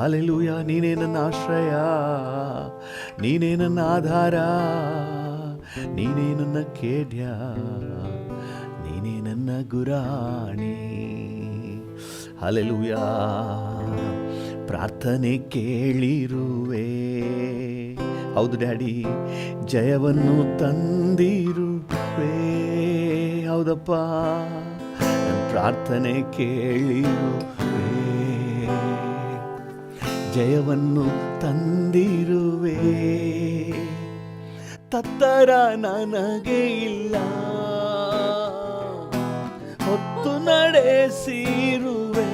Hallelujah. ನೀನೇ ನನ್ನ ಆಶ್ರಯ, ನೀನೇ ನನ್ನ ಆಧಾರ, ನೀನೇ ನನ್ನ ಖೇಡ್ಯ, ನೀನೇ ನನ್ನ ಗುರಾಣಿ. ಹಾಲೆಲೂಯ. ಪ್ರಾರ್ಥನೆ ಕೇಳಿರುವೆ, ಹೌದು ಡ್ಯಾಡಿ, ಜಯವನ್ನು ತಂದಿರುವೆ. ಹೌದಪ್ಪ, ನನ್ನ ಪ್ರಾರ್ಥನೆ ಕೇಳಿರುವೆ, ಜಯವನ್ನು ತಂದಿರುವೆ. ತತ್ತರ ನನಗೆ ಇಲ್ಲ, ಹೊತ್ತು ನಡೆಸಿರುವೆ.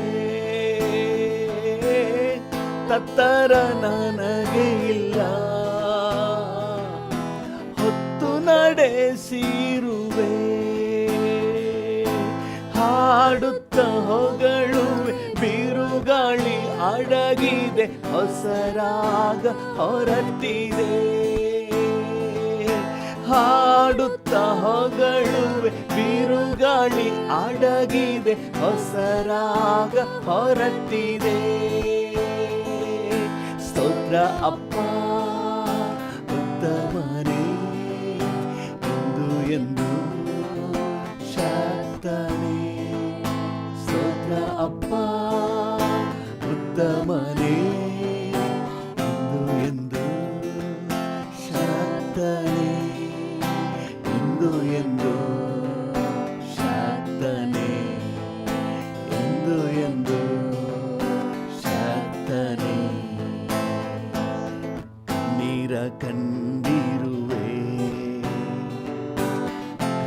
ತತ್ತರ ನನಗೆ ಇಲ್ಲ, ಹೊತ್ತು ನಡೆಸಿರುವೆ. ಹಾಡುತ್ತ ಹೊಗಳುವೆ, ಬಿರುಗಾಳಿ ಅಡಗಿದೆ, ಹೊಸರಾಗ ಹೊರಟಿದೆ. ಹಾಡುತ್ತ ಹೊಗಳುವೆ, ಬಿರುಗಾಳಿ ಅಡಗಿದೆ, ಹೊಸರಾಗ ಹೊರಟಿದೆ. ಸ್ತೋತ್ರ ಅಪ್ಪ ಉತ್ತಮನೇ, ಎಂದು ಎಂದು ಶಾತನೇ. ಸ್ತೋತ್ರ ಅಪ್ಪ ಉತ್ತಮನೇ, ಎಂದು ಎಂದು ಶಾತನೇ, ಎಂದು ಎಂದು ಶಾತನೇ, ಎಂದು ಎಂದು ಶಾತನೇ. ಕಣ್ಣೀರ ಕಂಡಿರುವೆ,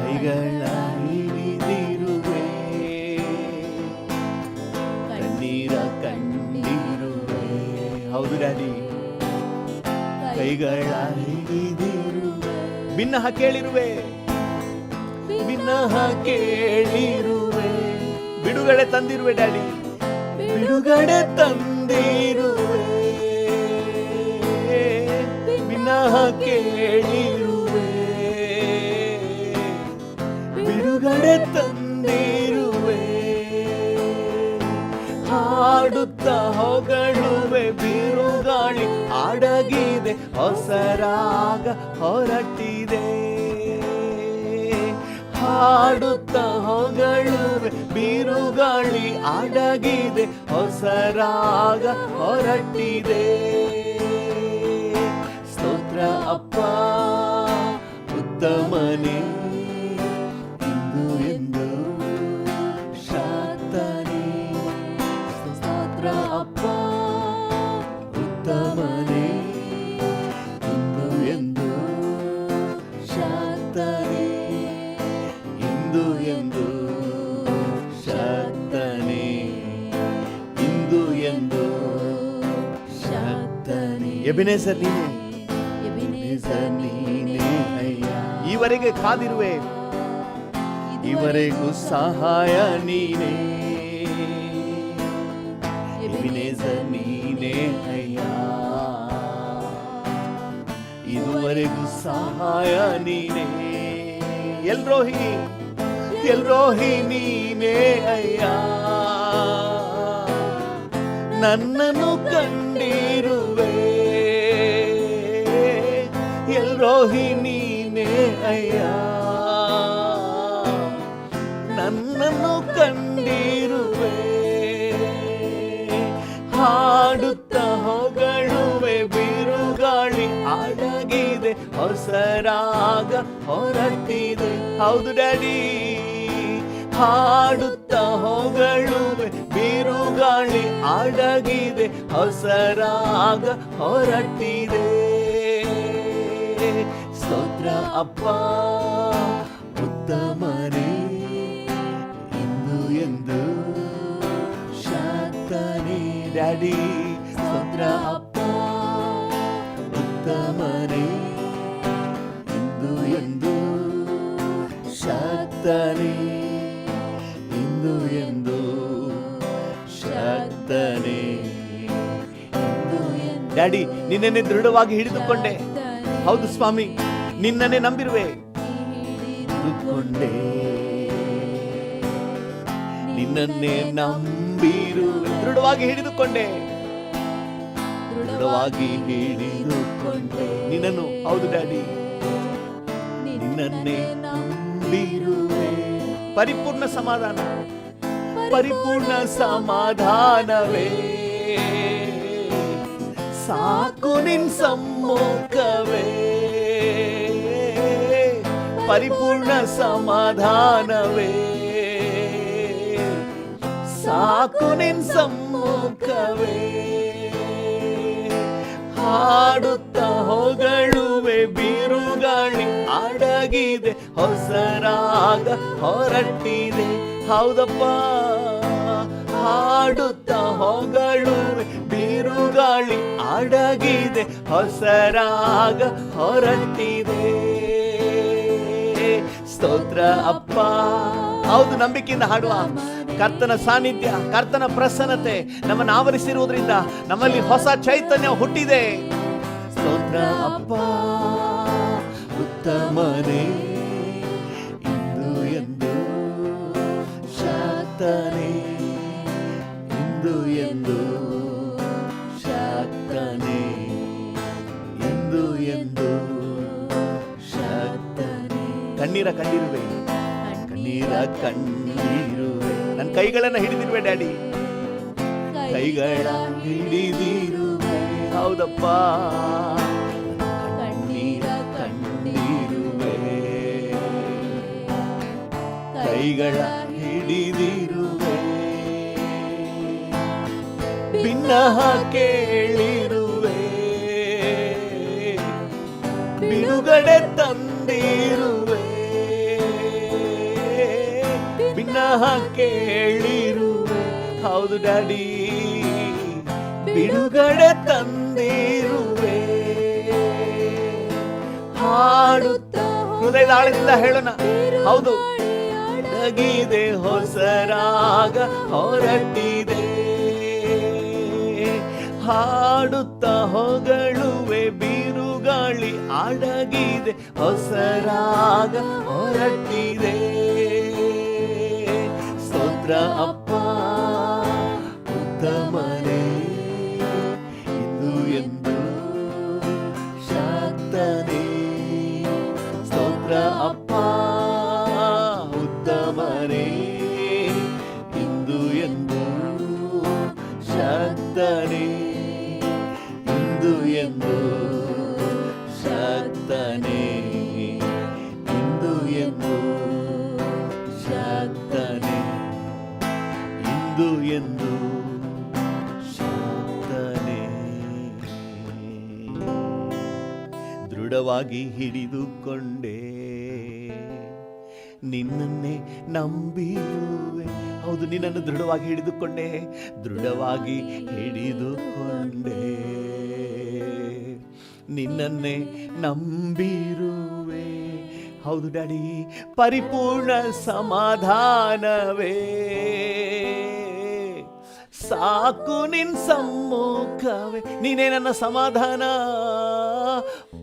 ಕೈಗಳ ಹಿಡಿದಿರುವೆ. ಕಣ್ಣೀರ ಕಂಡಿರುವೆ, ಹೌದು ಡ್ಯಾಡಿ, ಕೈಗಳ ಹಿಡಿದಿರುವೆ. ಭಿನ್ನಹ ಕೇಳಿರುವೆ, ಭಿನ್ನಹ ಕೇಳಿರುವೆ. ಬಿಡುಗಡೆ ತಂದಿರುವೆ ಡ್ಯಾಡಿ, ಬಿಡುಗಡೆ ತಂದಿರುವೆ. ಭಿನ್ನಹ ಕೇಳಿರುವೆ, ಬಿಡುಗಡೆ ತಂದಿರುವೆ. ಹಾಡುತ್ತ ಹೊಗಳುವೆ, ಬಿರುಗಾಳಿ ಅಡಗಿದೆ, ಹೊಸರಾಗ ಹೊರಟಿದೆ. ಹಾಡುತ್ತ ಹೊಗಳುವೆ, ಬಿರುಗಾಳಿ ಅಡಗಿದೆ, ಹೊಸರಾಗ ಹೊರಟಿದೆ. ಸ್ತೋತ್ರ ಅಪ್ಪ ಉತ್ತಮನೇ, ಎಂದು ಎಂದು ಶಾತನೇ. ಸ್ತೋತ್ರ ಅಪ್ಪ ಉತ್ತಮನೇ, ಎಂದು ಎಂದು ಶಾತನೇ, ಎಂದು ಎಂದು ಶಾತನೇ, ಇಂದು ಎಂದು ಶಾತನೇ. ಎಬೆನೆಜರ್ ನೀನೇ, ಎಬೆನೆಜರ್ ನೀನೇ ಅಯ್ಯ. ಈವರೆಗೆ ಕಾದಿರುವೆ, ಈವರೆಗೂ ಸಹಾಯ ನೀನೇ. ಎಬೆನೆಜರ್ ನೀನೇ ಅಯ್ಯ, ಇದುವರೆಗೂ ಸಹಾಯ ನೀನೇ. ಎಲ್ರೋಹಿ, ಎಲ್ರೋಹಿ ನೀನೇ ಅಯ್ಯ. ನನ್ನನ್ನು ಕಂಡಿರುವೆ, ಎಲ್ರೋಹಿ ನೀನೇ ಅಯ್ಯ. ನನ್ನನ್ನು ಕಂಡಿರುವೆ. ಹಾಡುತ್ತ ಹೊಗಳುವೆ, ಬಿರುಗಾಳಿ ಅಡಗಿದೆ, ಹೊಸರಾಗ ಹೊರಟಿದೆ. ಹೌದು ಡ್ಯಾಡಿ, ಹಾಡುತ್ತ ಹೊಗಳುವೆ, ಬಿರುಗಾಳಿ ಅಡಗಿದೆ, ಹೊಸರಾಗ ಹೊರಟಿದೆ. ಸ್ತೋತ್ರ ಅಪ್ಪ ಉತ್ತಮನೇ, ಎಂದು ಎಂದು ಶಾತನೇ. ಡ್ಯಾಡಿ ಸ್ತೋತ್ರ ಅಪ್ಪ ಉತ್ತಮನೇ, ಎಂದು ಎಂದು ಶಾತನೇ, ಎಂದು ಎಂದು ಶಾತನೇ. ಡ್ಯಾಡಿ ನಿನ್ನನ್ನೇ ದೃಢವಾಗಿ ಹಿಡಿದುಕೊಂಡೆ. ಹೌದು ಸ್ವಾಮಿ, ನಿನ್ನನ್ನೇ ನಂಬಿರುವೆ. ಹಿಡಿದುಕೊಂಡೆ, ನಿನ್ನನ್ನೇ ನಂಬಿರುವೆ. ದೃಢವಾಗಿ ಹಿಡಿದುಕೊಂಡೆ, ದೃಢವಾಗಿ ಹಿಡಿದುಕೊಂಡೆ. ನಿನ್ನನ್ನು, ಹೌದು ಡ್ಯಾಡಿ, ನಿನ್ನನ್ನೇ ನಂಬಿರುವೆ. ಪರಿಪೂರ್ಣ ಸಮಾಧಾನ, ಪರಿಪೂರ್ಣ ಸಮಾಧಾನವೇ ಸಾಕು ನಿನ್ ಸಮ್ಮುಖವೇ. ಪರಿಪೂರ್ಣ ಸಮಾಧಾನವೇ ಸಾಕು ನಿನ್ ಸಮ್ಮುಖವೇ. ಹಾಡುತ್ತಾ ಹೊಗಳುವೆ, ಬಿರುಗಾಳಿ ಅಡಗಿದೆ, ಹೊಸ ರಾಗ ಹೊರಟಿದೆ. ಹೌದಪ್ಪ, ಹಾಡುತ್ತಾ ಹೊಗಳುವೆ, ಬಿರುಗಾಳಿ ಅಡಗಿದೆ, ಹೊಸ ರಾಗ ಹೊರಟಿದೆ. ಸ್ತೋತ್ರ ಅಪ್ಪ. ಹೌದು, ನಂಬಿಕೆಯಿಂದ ಹಾಡುವ. ಕರ್ತನ ಸಾನ್ನಿಧ್ಯ, ಕರ್ತನ ಪ್ರಸನ್ನತೆ ನಮ್ಮನ್ನು ಆವರಿಸಿರುವುದರಿಂದ ನಮ್ಮಲ್ಲಿ ಹೊಸ ಚೈತನ್ಯ ಹುಟ್ಟಿದೆ. ಸ್ತೋತ್ರ ಅಪ್ಪ, ಉತ್ತಮನೇ ಇಂದು ಎಂದು ಶಕ್ತನೇ, ಇಂದು ಎಂದು ಶಕ್ತನೇ, ಇಂದು ಎಂದು ಶಕ್ತನೇ. ಕಣ್ಣೀರ ಕಂಡಿರುವೆ, ಕಣ್ಣೀರ ಕಂಡಿರುವೆ. ನನ್ನ ಕೈಗಳನ್ನ ಹಿಡಿದಿರುವೆ ಡ್ಯಾಡಿ, ಕೈಗಳ ಹಿಡಿದಿರುವೆ. ಹೌದಪ್ಪ, ಕಣ್ಣೀರ ಕಂಡಿರುವೆ, ಕೈಗಳ ಹಿಡಿದಿರುವೆ. ಭಿನ್ನಹ ಕೇಳಿರುವೆ, ಬಿಡುಗಡೆ ತಂದಿರುವೆ. ಭಿನ್ನಹ ಕೇಳಿರುವೆ, ಹೌದು ಡ್ಯಾಡಿ, ಬಿಡುಗಡೆ ತಂದಿರುವೆ. ಹಾಡುತ್ತಾ ಹೃದಯದ ಆಳದಿಂದ ಹೇಳೋಣ. ಹೌದು, ಅಡಗಿದೆ, ಹೊಸ ರಾಗ ಹೊರಟಿದೆ. ಹಾಡುತ್ತಾ ಹೊಗಳುವೆ, ಬಿರುಗಾಳಿ ಅಡಗಿದೆ, ಹೊಸ ರಾಗ ಹೊರಟಿದೆ. ಸ್ತೋತ್ರ ಅಪ್ಪ, ಉತ್ತಮನೇ ಇಂದು ಎಂದು ಶಕ್ತನೇ. ಸ್ತೋತ್ರ ಅಪ್ಪ, ಉತ್ತಮನೇ ಇಂದು ಎಂದು ಶಕ್ತನೇ, ಇಂದು ಎಂದು ಶಕ್ತನೇ, ಇಂದು ಎಂದು ಶಕ್ತನೇ, ಇಂದು ಎಂದು ಶಕ್ತನೇ. ದೃಢವಾಗಿ ಹಿಡಿದುಕೊಂಡೆ, ನಿನ್ನನ್ನೇ ನಂಬಿರುವೆ. ಹೌದು, ನಿನ್ನನ್ನು ದೃಢವಾಗಿ ಹಿಡಿದುಕೊಂಡೆ, ದೃಢವಾಗಿ ಹಿಡಿದುಕೊಂಡೆ, ನಿನ್ನನ್ನೇ ನಂಬಿರುವೆ. ಹೌದು ಡ್ಯಾಡಿ, ಪರಿಪೂರ್ಣ ಸಮಾಧಾನವೇ ಸಾಕು ನಿನ್ ಸಮ್ಮುಖವೇ. ನೀನೇ ನನ್ನ ಸಮಾಧಾನ,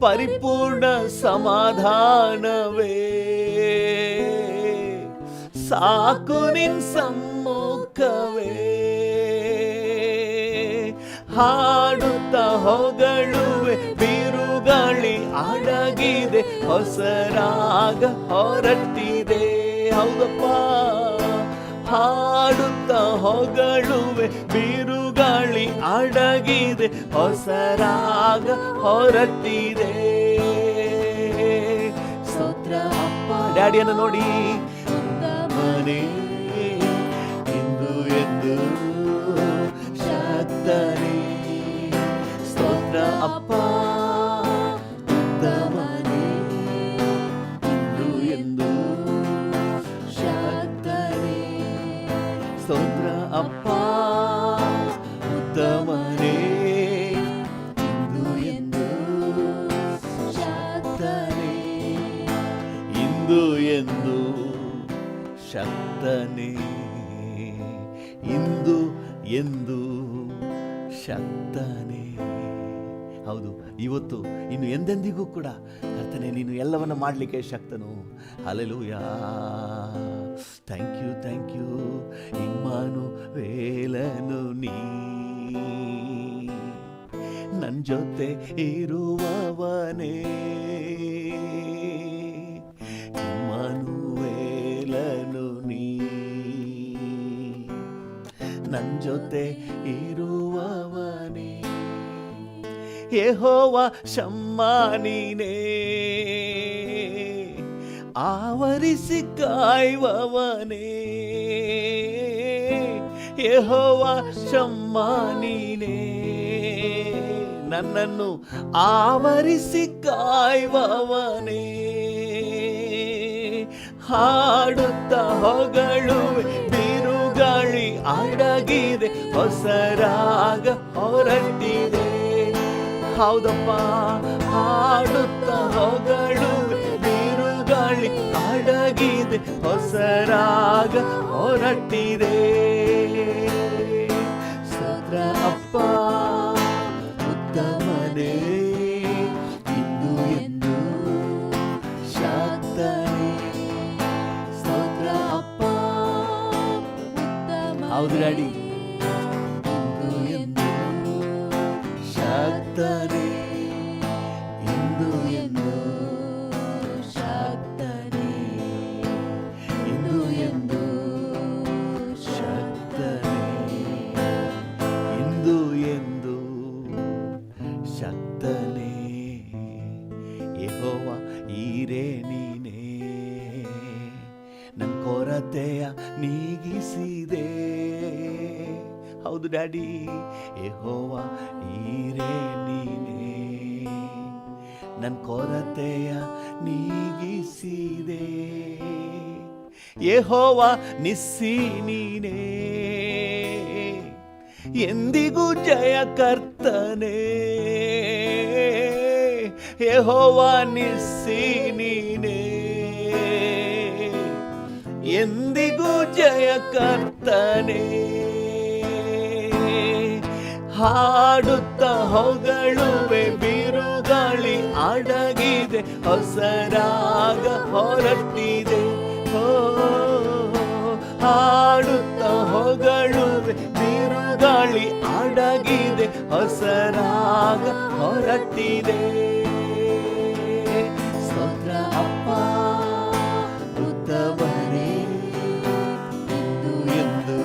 ಪರಿಪೂರ್ಣ ಸಮಾಧಾನವೇ ಸಾಕು ನಿನ್ ಸಮ್ಮುಖವೇ. ಹಾಡುತ್ತಾ ಹೊಗಳುವೆ, ಬಿರುಗಾಳಿ ಅಡಗಿದೆ, ಹೊಸ ರಾಗ ಹೊರಟಿದೆ. ಹೌದಪ್ಪ, ಹಾಡುತ್ತಾ ಹೊಗಳುವೆ, ಬಿರುಗಾಳಿ ಅಡಗಿದೆ, ಹೊಸ ರಾಗ ಹೊರಟಿದೆ. ಸ್ತೋತ್ರ ಅಪ್ಪ. ಡ್ಯಾಡಿಯನ್ನು ನೋಡಿ, ಮನೆ ಎಂದು ಎಂದು ಶಕ್ತನೇ. ಸ್ತೋತ್ರ ಅಪ್ಪ, ಉತ್ತಮನೇ ಇಂದು ಎಂದು ಶಕ್ತನೇ. ಸ್ತೋತ್ರ ಅಪ್ಪ, ಉತ್ತಮನೇ ಇಂದು ಎಂದು ಶಕ್ತನೇ, ಇಂದು ಎಂದು ಶಕ್ತನೇ, ಇಂದು ಎಂದು ಶಕ್ತನೇ. ಹೌದು, ಇವತ್ತು ಇನ್ನು ಎಂದೆಂದಿಗೂ ಕೂಡ ಕರ್ತನೇ, ನೀನು ಎಲ್ಲವನ್ನ ಮಾಡಲಿಕ್ಕೆ ಶಕ್ತನು. Hallelujah. Thank you, thank you ಇಮ್ಮಾನುವೇಲನು ನೀ ನನ್ ಜೊತೆ ಇರುವವನೇ, ಇಮ್ಮಾನುವೇಲನು ನೀ, ನನ್ ಜೊತೆ ಇರುವವನೇ. ಯೆಹೋವ ಶಮ್ಮಾ ನೀನೇ, ಆವರಿಸಿ ಕಾಯುವವನೇ. ಯೆಹೋವ ಶಮ್ಮಾ ನೀನೇ, ನನ್ನನ್ನು ಆವರಿಸಿ ಕಾಯುವವನೇ. ಹಾಡುತ್ತಾ ಹೊಗಳುವೆ, ಬಿರುಗಾಳಿ ಅಡಗಿದೆ, ಹೊಸ ರಾಗ ಹೊರಟಿದೆ. ಹೌದಪ್ಪ, ಹಾಡುತ್ತಾ ಹೊಗಳುವೆ, ಬಿರುಗಾಳಿ ಅಡಗಿದೆ, ಹೊಸ ರಾಗ ಹೊರಟಿದೆ. ಸ್ತೋತ್ರ ಅಪ್ಪ ಉತ್ತಮನೇ, ಇಂದು ಎಂದು ಶಾಕ್ತನೇ. ಸ್ತೋತ್ರ ಅಪ್ಪ ಉತ್ತಮನೇ, ಹೌದು ಡ್ಯಾಡಿ, ಇಂದು ಎಂದು ಶಾಕ್ತನೇ, ಇಂದು ಎಂದು ಶಾಕ್ತನೇ, ಇಂದು ಎಂದು ಶಾಕ್ತನೇ, ಇಂದು ಎಂದು ಶಕ್ತನೇ. ಯೆಹೋವ ಈರೇ ನೀನೇ, ನನ್ನ ಕೊರತೆಯ ನೀಗಿಸಿದೆ. ಹೌದು ಡ್ಯಾಡಿ, ಯೆಹೋವ ಈರೇ ನೀನೇ, ನನ್ನ ಕೊರತೆಯ ನೀಗಿಸಿದೆ. ಯೆಹೋವ ನಿಸ್ಸಿ ನೀನೇ, ಎಂದಿಗೂ ಜಯ ಕರ್ತನೇ. ಯೆಹೋವ ನಿಸ್ಸಿ ನೀನೇ, ಎಂದಿಗೂ ಜಯ ಕರ್ತನೇ. ಹಾಡುತ್ತಾ ಹೊಗಳುವೆ, ಬಿರುಗಾಳಿ ಅಡಗಿದೆ, ಹೊಸ ರಾಗ ಹೊರಟಿದೆ. ಹಾಡುತ್ತಾ ಹೊಗಳುವೆ, ಬಿರುಗಾಳಿ ಅಡಗಿದೆ, ಹೊಸ ರಾಗ ಹೊರಟಿದೆ. ಸ್ತೋತ್ರ ಅಪ್ಪ ಉತ್ತಮನೇ, ಇಂದು ಎಂದು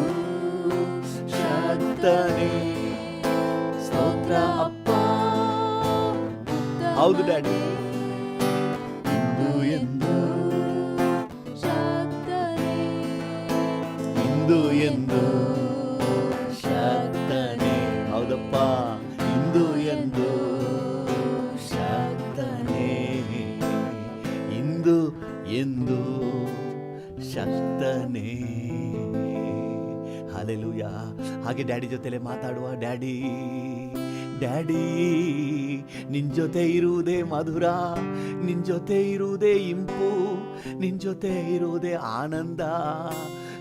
ಶಾಕ್ತನೇ. ಸ್ತೋತ್ರ ಅಪ್ಪ, ಹೌದು ಡ್ಯಾಡಿ, ಇಂದು ಎಂದು ಶಾಕ್ತನೇ, ಇಂದು ಎಂದು ಶಾಕ್ತನೇ. ಹೌದಪ್ಪ, ಇಂದು ಎಂದು ಶಾಕ್ತನೇ, ಇಂದು ಎಂದು ಶಕ್ತನೇ. ಹಲ್ಲೆಲೂಯ. ಹಾಗೆ ಡ್ಯಾಡಿ ಜೊತೆಲೆ ಮಾತಾಡುವ. ಡ್ಯಾಡಿ, ಡ್ಯಾಡಿ, ನಿನ್ ಜೊತೆ ಇರುವುದೇ ಮಧುರ, ನಿನ್ ಜೊತೆ ಇರುವುದೇ ಇಂಪು, ನಿನ್ ಜೊತೆ ಇರುವುದೇ ಆನಂದ,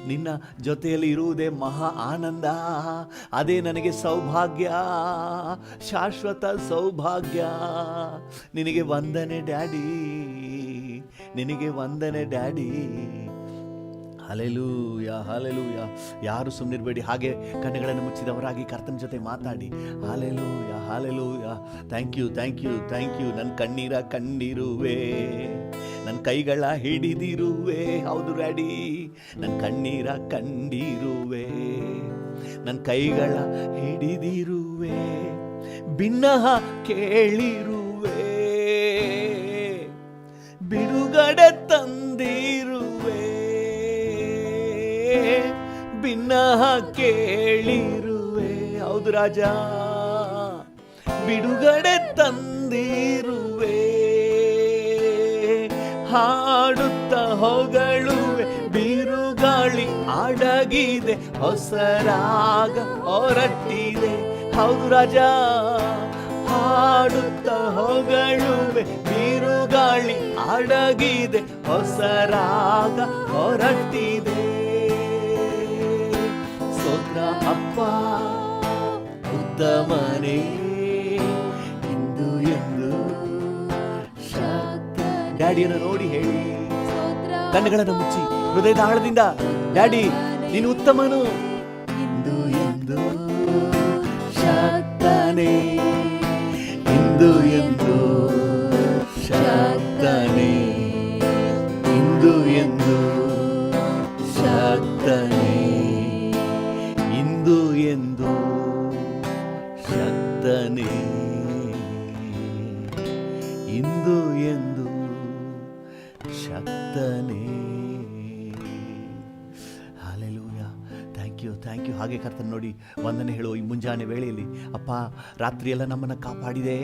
ನಿನ್ನ ಜೊತೆಯಲ್ಲಿ ಇರುವುದೇ ಮಹಾ ಆನಂದ. ಅದೇ ನನಗೆ ಸೌಭಾಗ್ಯ, ಶಾಶ್ವತ ಸೌಭಾಗ್ಯ. ನಿನಗೆ ವಂದನೆ ಡ್ಯಾಡಿ, ನಿನಗೆ ವಂದನೆ ಡ್ಯಾಡಿ. Hallelujah, hallelujah. ಯಾರು ಸುಮ್ಮನಿರಬೇಡಿ, ಹಾಗೆ ಕಣ್ಣುಗಳನ್ನು ಮುಚ್ಚಿದವರಾಗಿ ಕರ್ತನ ಜೊತೆ ಮಾತಾಡಿ. Hallelujah, hallelujah. Thank you, thank you, thank you. ನನ್ನ ಕಣ್ಣೀರ ಕಂಡಿರುವೆ, ನನ್ನ ಕೈಗಳ ಹಿಡಿದಿರುವೆ. ಹೌದು ಡ್ಯಾಡಿ, ನನ್ನ ಕಣ್ಣೀರ ಕಂಡಿರುವೆ, ನನ್ನ ಕೈಗಳ ಹಿಡಿದಿರುವೆ, ಭಿನ್ನಹ ಕೇಳಿರುವೆ, ಬಿಡುಗಡೆ ತಂದಿರುವೆ, ಭಿನ್ನಹ ಕೇಳಿರುವೆ. ಹೌದು ರಾಜ, ಬಿಡುಗಡೆ ತಂದಿರುವೆ. ಹಾಡುತ್ತಾ ಹೊಗಳುವೆ, ಬಿರುಗಾಳಿ ಅಡಗಿದೆ, ಹೊಸ ರಾಗ ಹೊರಟಿದೆ. ಹೌದು ರಾಜ, ಹಾಡುತ್ತಾ ಹೊಗಳುವೆ, ಬಿರುಗಾಳಿ ಅಡಗಿದೆ, ಹೊಸ ರಾಗ ಹೊರಟಿದೆ. ಸ್ತೋತ್ರ ಅಪ್ಪ ಉತ್ತಮನೇ, ಇಂದು ಎಂದು ಡ್ಯಾಡಿಯನ್ನು ನೋಡಿ ಹೇಳಿ, ಕಣ್ಣುಗಳನ್ನು ಮುಚ್ಚಿ ಹೃದಯದ ಆಳದಿಂದ, ಡ್ಯಾಡಿ ನೀನು ಉತ್ತಮನು, ಇಂದು ಎಂದು ಶಕ್ತನೇ, ಇಂದು ಎಂದು ಶಕ್ತನೇ, ಇಂದು ಎಂದು ಶಕ್ತನೇ, ಇಂದು ಎಂದು ಶಕ್ತನೇ, ಇಂದು ಎಂದು ಶಕ್ತನೇ. ಹಾಲೆಲೂಯ. Thank you. ಹಾಗೆ ಕರ್ತನ ನೋಡಿ ವಂದನೆ ಹೇಳುವ ಈ ಮುಂಜಾನೆ ವೇಳೆಯಲ್ಲಿ, ಅಪ್ಪ ರಾತ್ರಿಯೆಲ್ಲ ನಮ್ಮನ್ನು ಕಾಪಾಡಿದೆ,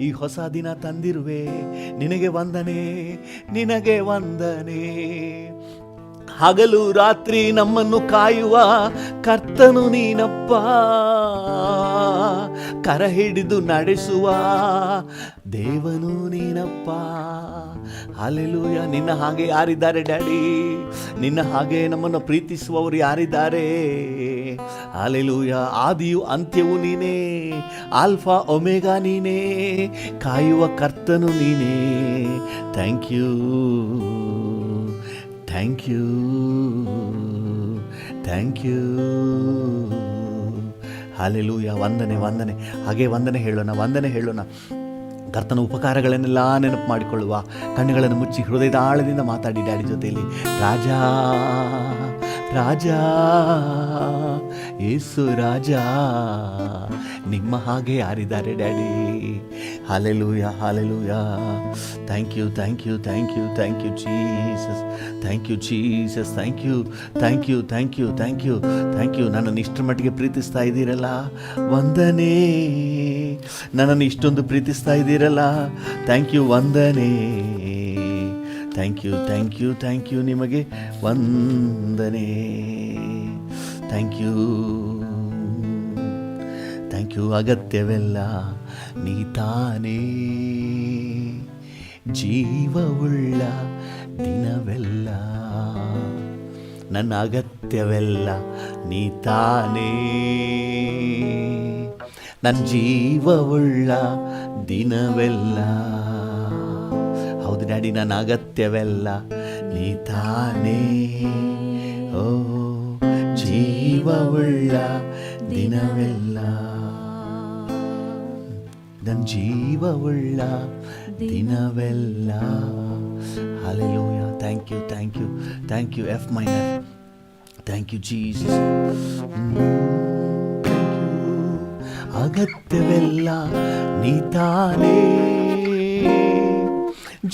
ಈ ಹೊಸ ದಿನ ತಂದಿರುವೆ, ನಿನಗೆ ವಂದನೆ, ನಿನಗೆ ವಂದನೆ. ಹಗಲು ರಾತ್ರಿ ನಮ್ಮನ್ನು ಕಾಯುವ ಕರ್ತನು ನೀನಪ್ಪ, ಕರ ಹಿಡಿದು ನಡೆಸುವ ದೇವನು ನೀನಪ್ಪ. ಹಲ್ಲೆಲೂಯ. ನಿನ್ನ ಹಾಗೆ ಯಾರಿದ್ದಾರೆ ಡ್ಯಾಡಿ? ನಿನ್ನ ಹಾಗೆ ನಮ್ಮನ್ನು ಪ್ರೀತಿಸುವವರು ಯಾರಿದ್ದಾರೆ? ಹಲ್ಲೆಲೂಯ. ಆದಿಯು ಅಂತ್ಯವು ನೀನೇ, ಆಲ್ಫಾ ಒಮೆಗಾ ನೀನೇ, ಕಾಯುವ ಕರ್ತನು ನೀನೇ. Thank you, thank you, thank you. Hallelujah. ವಂದನೆ. ಹಾಗೆ ವಂದನೆ ಹೇಳೋಣ. ಕರ್ತನ ಉಪಕಾರಗಳನ್ನೆಲ್ಲ ನೆನಪು ಮಾಡಿಕೊಳ್ಳುವ, ಕಣ್ಣುಗಳನ್ನು ಮುಚ್ಚಿ ಹೃದಯದ ಆಳದಿಂದ ಮಾತಾಡಿ ಡ್ಯಾಡಿ ಜೊತೆಯಲ್ಲಿ. ರಾಜಾ ರಾಜಾ ಯೇಸು ರಾಜಾ, ನಿಮ್ಮ ಹಾಗೆ ಯಾರಿದ್ದಾರೆ daddy? Hallelujah. Thank you Jesus, thank you. ನನ್ನನ್ನು ಇಷ್ಟರ ಮಟ್ಟಿಗೆ ಪ್ರೀತಿಸ್ತಾ ಇದ್ದೀರಲ್ಲ, ವಂದನೆ. ನನ್ನನ್ನು ಇಷ್ಟೊಂದು ಪ್ರೀತಿಸ್ತಾ ಇದ್ದೀರಲ್ಲ, ಥ್ಯಾಂಕ್ ಯು, ವಂದನೆ. ಥ್ಯಾಂಕ್ ಯು, ನಿಮಗೆ ವಂದನೆ. Thank you. ಅಗತ್ಯವೆಲ್ಲ ನೀ ತಾನೇ, ಜೀವವುಳ್ಳ ದಿನವೆಲ್ಲ. ನನ್ನ ಅಗತ್ಯವೆಲ್ಲ ನೀ ತಾನೇ, ನನ್ನ ಜೀವವುಳ್ಳ ದಿನವೆಲ್ಲ. ಹೌದು ಡ್ಯಾಡಿ, ನನ್ನ ಅಗತ್ಯವೆಲ್ಲ ನೀ ತಾನೇ. ಓ ಜೀವವುಳ್ಳ ದಿನವೆಲ್ಲ, ನನ್ನ ಜೀವವುಳ್ಳ ದಿನವೆಲ್ಲ. Hallelujah. Thank you F minor. Thank you Jesus. ಅಗತ್ಯವೆಲ್ಲ ನೀ ತಾನೇ,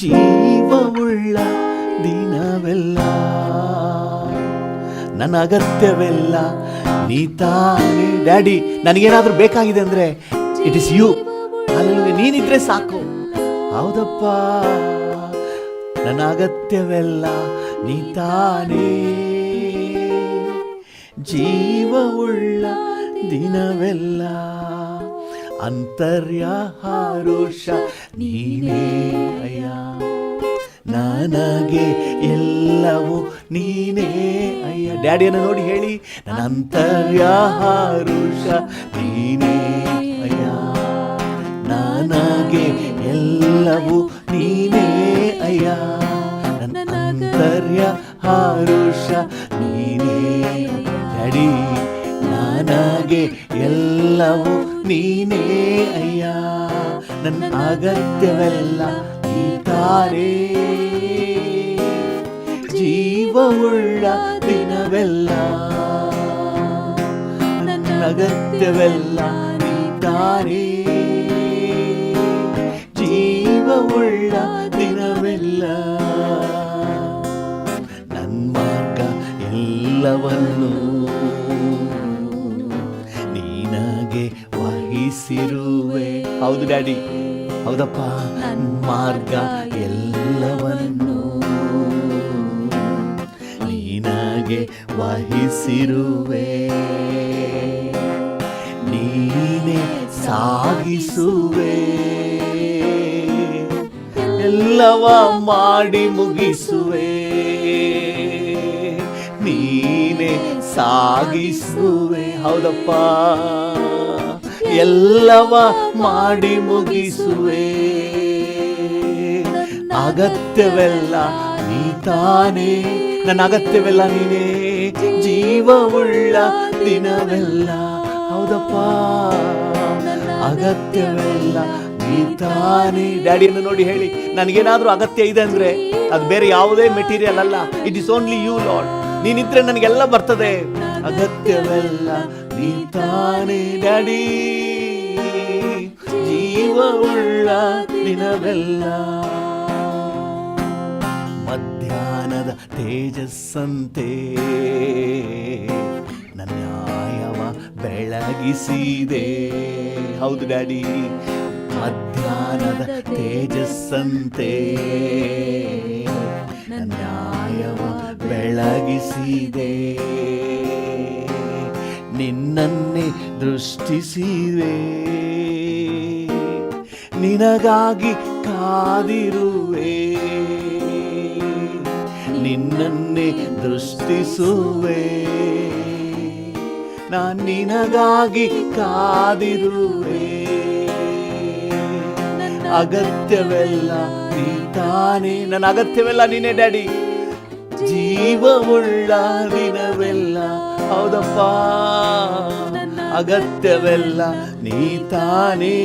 ಜೀವವುಳ್ಳ ದಿನವೆಲ್ಲ. ನನ್ನ ಅಗತ್ಯವೆಲ್ಲ ನೀ ತಾನೇ. ಡ್ಯಾಡಿ, ನನಗೇನಾದ್ರೂ ಬೇಕಾಗಿದೆ ಅಂದ್ರೆ ಇಟ್ ಇಸ್ ಯು. ಅಲ್ಲಿ ನೀನಿದ್ರೆ ಸಾಕು. ಹೌದಪ್ಪ, ನನ್ನ ಅಗತ್ಯವೆಲ್ಲ ನೀ ತಾನೇ, ಜೀವವುಳ್ಳ ದಿನವೆಲ್ಲ. ಅಂತರ್ಯಾಹಾರೋಷ ನೀನೇ ಅಯ್ಯ, ನನಗೆ ಎಲ್ಲವೂ ನೀನೇ ಅಯ್ಯ. ಡ್ಯಾಡಿಯನ್ನು ನೋಡಿ ಹೇಳಿ, ನನ್ನ ಅಂತರ್ಯಾಹಾರೋಷ ನೀನೇ ಅಯ್ಯ, ನನಗೆ ಎಲ್ಲವೂ ನೀನೇ ಅಯ್ಯ. ನನ್ನ ಅಂತರ್ಯಾಹಾರೋಷ ನೀನೇ ಡ್ಯಾಡಿ, ನನಗೆ ಎಲ್ಲವೂ ನೀನೇ ಅಯ್ಯ. ನನ್ನ ಅಗತ್ಯವೆಲ್ಲ ನೀ ತಾನೇ, ಜೀವವುಳ್ಳ ದಿನವೆಲ್ಲ. ನನ್ನ ಅಗತ್ಯವೆಲ್ಲ ನೀ ತಾನೇ, ಜೀವವುಳ್ಳ ದಿನವೆಲ್ಲ. ನನ್ನ ಮಾರ್ಗ ಎಲ್ಲವನ್ನು ನೀನಾಗೆ ವಹಿಸಿರುವೆ. ಹೌದು ಡ್ಯಾಡಿ, ಹೌದಪ್ಪ. ಮಾರ್ಗ ಎಲ್ಲವನ್ನು ನೀನಾಗೆ ವಹಿಸಿರುವೆ, ನೀನೇ ಸಾಗಿಸುವೆ, ಎಲ್ಲವ ಮಾಡಿ ಮುಗಿಸುವೆ, ನೀನೇ ಸಾಗಿಸುವೆ. ಹೌದಪ್ಪ, ಎಲ್ಲವ ಮಾಡಿ ಮುಗಿಸುವೆ. ಅಗತ್ಯವೆಲ್ಲ ನೀ ತಾನೇ, ನನ್ನ ಅಗತ್ಯವೆಲ್ಲ ನೀನೇ, ಜೀವವುಳ್ಳ ದಿನವೆಲ್ಲ. ಹೌದಪ್ಪ, ಅಗತ್ಯವೆಲ್ಲ ನೀ ತಾನೇ. ಡ್ಯಾಡಿಯನ್ನು ನೋಡಿ ಹೇಳಿ, ನನಗೇನಾದ್ರೂ ಅಗತ್ಯ ಇದೆ ಅಂದ್ರೆ ಅದು ಬೇರೆ ಯಾವುದೇ ಮೆಟೀರಿಯಲ್ ಅಲ್ಲ, it is only you Lord. ನೀನಿದ್ರೆ ನನಗೆಲ್ಲ ಬರ್ತದೆ. ಅಗತ್ಯವೆಲ್ಲ ನೀ ತಾನೇ ಡ್ಯಾಡಿ, ಜೀವವುಳ್ಳ ದಿನವೆಲ್ಲ. ಮಧ್ಯಾಹ್ನದ ತೇಜಸ್ಸಂತೆ ನ್ಯಾಯವ ಬೆಳಗಿಸಿದೆ. ಹೌದು ಡ್ಯಾಡಿ, ಮಧ್ಯಾಹ್ನದ ತೇಜಸ್ಸಂತೆ ನ್ಯಾಯವ ಬೆಳಗಿಸಿದೆ. ನಿನ್ನನ್ನೇ ದೃಷ್ಟಿಸಿವೆ, ನಿನಗಾಗಿ ಕಾದಿರುವೆ. ನಿನ್ನನ್ನೇ ದೃಷ್ಟಿಸುವೆ, ನಾನು ನಿನಗಾಗಿ ಕಾದಿರುವೆ. ಅಗತ್ಯವೆಲ್ಲ ನೀ ತಾನೇ, ನನ್ನ ಅಗತ್ಯವೆಲ್ಲ ನೀನೇ ಡ್ಯಾಡಿ. ಜೀವವುಳ್ಳ ದಿನವೆಲ್ಲ, ಹೌದಪ್ಪ, ಅಗತ್ಯವೆಲ್ಲ ನೀ ತಾನೇ.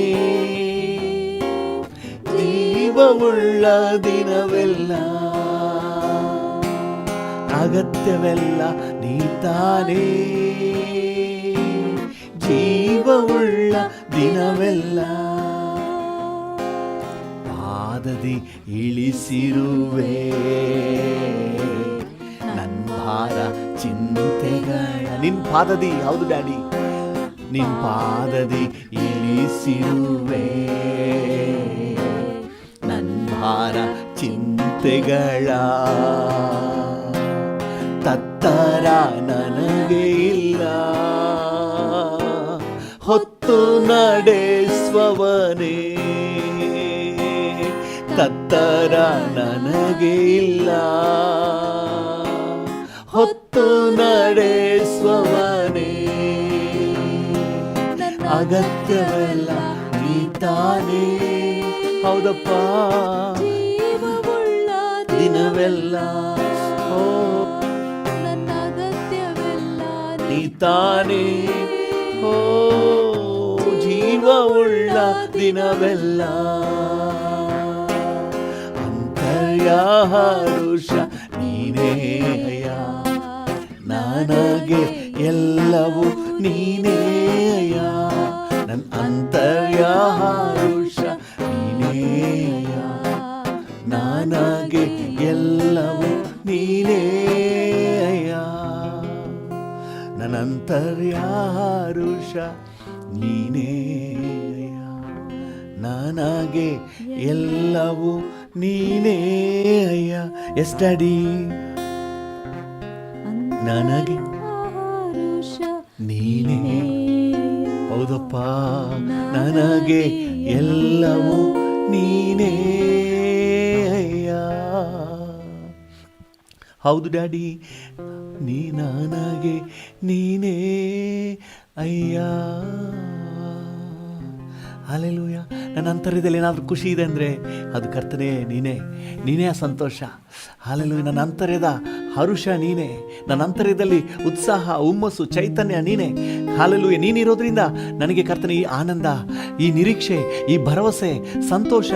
ಜೀವವುಳ್ಳ ದಿನವೆಲ್ಲ, ಅಗತ್ಯವೆಲ್ಲ ನೀ ತಾನೇ. ಜೀವವುಳ್ಳ ದಿನವೆಲ್ಲ. ಪಾದದಿ ಇಳಿಸಿರುವೆ ನನ್ನ ಭಾರ ಚಿಂತೆಗಳ. ನಿನ್ ಪಾದದಿ, ಹೌದು ಡ್ಯಾಡಿ, ನಿನ್ ಪಾದದಿ ಇಳಿಸಿರುವೆ ನನ್ನ ಭಾರ ಚಿಂತೆಗಳ. ತತ್ತರ ನನಗೆ ಇಲ್ಲ, ಹೊತ್ತು ನಡೆಸುವವನೇ. ತತ್ತರ ನನಗೆ ಇಲ್ಲ, ಹೊತ್ತು ನಡೆಸುವವನೇ. ಅಗತ್ಯವೆಲ್ಲ ನೀ ತಾನೇ, ಹೌದಪ್ಪ, ದಿನವೆಲ್ಲ. ಓ ನನ್ನ ಅಗತ್ಯವೆಲ್ಲ ನೀ ತಾನೇ. ಓ ಜೀವವುಳ್ಳ ದಿನವೆಲ್ಲ. ಅಂತರ್ಯಾರುಷ ನೀನೇ ಅಯ್ಯ, ನನಗೆ ಎಲ್ಲವೂ ನೀನೇ ಅಯ್ಯ. ನನ್ನ ಅಂತರ್ಯಾರುಷ ನೀನೇ ಅಯ್ಯ, ನನಗೆ ಎಲ್ಲವೂ ನೀನೇ ಅಯ್ಯ. ನನ್ನ ಅಂತರ್ಯಾರುಷ ನೀನೇ ಅಯ್ಯ, ನನಗೆ ಎಲ್ಲವೂ ನೀನೇ ಅಯ್ಯ. ಎಸ್ ಡ್ಯಾಡಿ, ನನಗೆ ನೀನೇ, ಹೌದಪ್ಪ, ನನಗೆ ಎಲ್ಲವೂ ನೀನೇ ಅಯ್ಯ. ಹೌದು ಡ್ಯಾಡಿ, ನೀ ನನಗೆ ನೀನೇ ಅಯ್ಯ. ಹಲ್ಲೆಲೂಯ. ನನ್ನ ಅಂತರ್ಯದಲ್ಲಿ ಏನಾದರೂ ಖುಷಿ ಇದೆ ಅಂದರೆ ಅದು ಕರ್ತನೇ ನೀನೇ, ನೀನೇ ಆ ಸಂತೋಷ. ಹಲ್ಲೆಲೂಯ. ನನ್ನ ಅಂತರ್ಯದ ಹರುಷ ನೀನೇ, ನನ್ನ ಅಂತರ್ಯದಲ್ಲಿ ಉತ್ಸಾಹ, ಹುಮ್ಮಸ್ಸು, ಚೈತನ್ಯ ನೀನೇ. ಹಲ್ಲೆಲೂಯ. ನೀನಿರೋದ್ರಿಂದ ನನಗೆ ಕರ್ತನೇ ಈ ಆನಂದ, ಈ ನಿರೀಕ್ಷೆ, ಈ ಭರವಸೆ, ಸಂತೋಷ,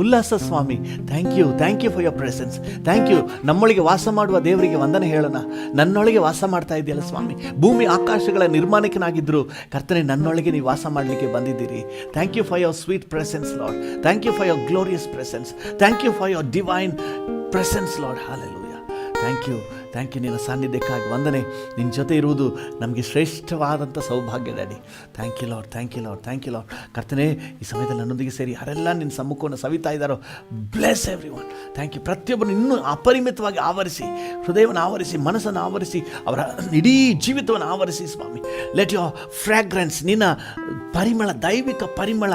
ಉಲ್ಲಾಸ. ಸ್ವಾಮಿ, thank you for your presence. Thank you. ನಮ್ಮೊಳಗೆ ವಾಸ ಮಾಡುವ ದೇವರಿಗೆ ವಂದನೆ ಹೇಳೋಣ. ನನ್ನೊಳಗೆ ವಾಸ ಮಾಡ್ತಾ ಇದೆಯಲ್ಲ ಸ್ವಾಮಿ. ಭೂಮಿ ಆಕಾಶಗಳ ನಿರ್ಮಾಣಕನಾಗಿದ್ದರು ಕರ್ತನೇ, ನನ್ನೊಳಗೆ ನೀವು ವಾಸ ಮಾಡಲಿಕ್ಕೆ ಬಂದಿದ್ದೀರಿ. Thank you for your sweet presence Lord. Thank you for your glorious presence. Thank you for your divine presence Lord. Hallelujah. Thank you ನಿನ್ನ ಸಾನ್ನಿಧ್ಯಕ್ಕಾಗಿ ವಂದನೆ. ನಿನ್ನ ಜೊತೆ ಇರುವುದು ನಮಗೆ ಶ್ರೇಷ್ಠವಾದಂಥ ಸೌಭಾಗ್ಯ ಡ್ಯಾಡಿ. Thank you lord. ಕರ್ತನೇ, ಈ ಸಮಯದಲ್ಲಿ ನನ್ನೊಂದಿಗೆ ಸೇರಿ ಯಾರೆಲ್ಲ ನಿನ್ನ ಸಮ್ಮುಖವನ್ನು ಸವಿತಾ ಇದ್ದಾರೋ, bless everyone. Thank you. ಪ್ರತಿಯೊಬ್ಬರು ಇನ್ನೂ ಅಪರಿಮಿತವಾಗಿ ಆವರಿಸಿ, ಹೃದಯವನ್ನು ಆವರಿಸಿ, ಮನಸ್ಸನ್ನು ಆವರಿಸಿ, ಅವರ ಇಡೀ ಜೀವಿತವನ್ನು ಆವರಿಸಿ ಸ್ವಾಮಿ. ಲೆಟ್ ಯೋರ್ ಫ್ರ್ಯಾಗ್ರೆನ್ಸ್, ನಿನ್ನ ಪರಿಮಳ, ದೈವಿಕ ಪರಿಮಳ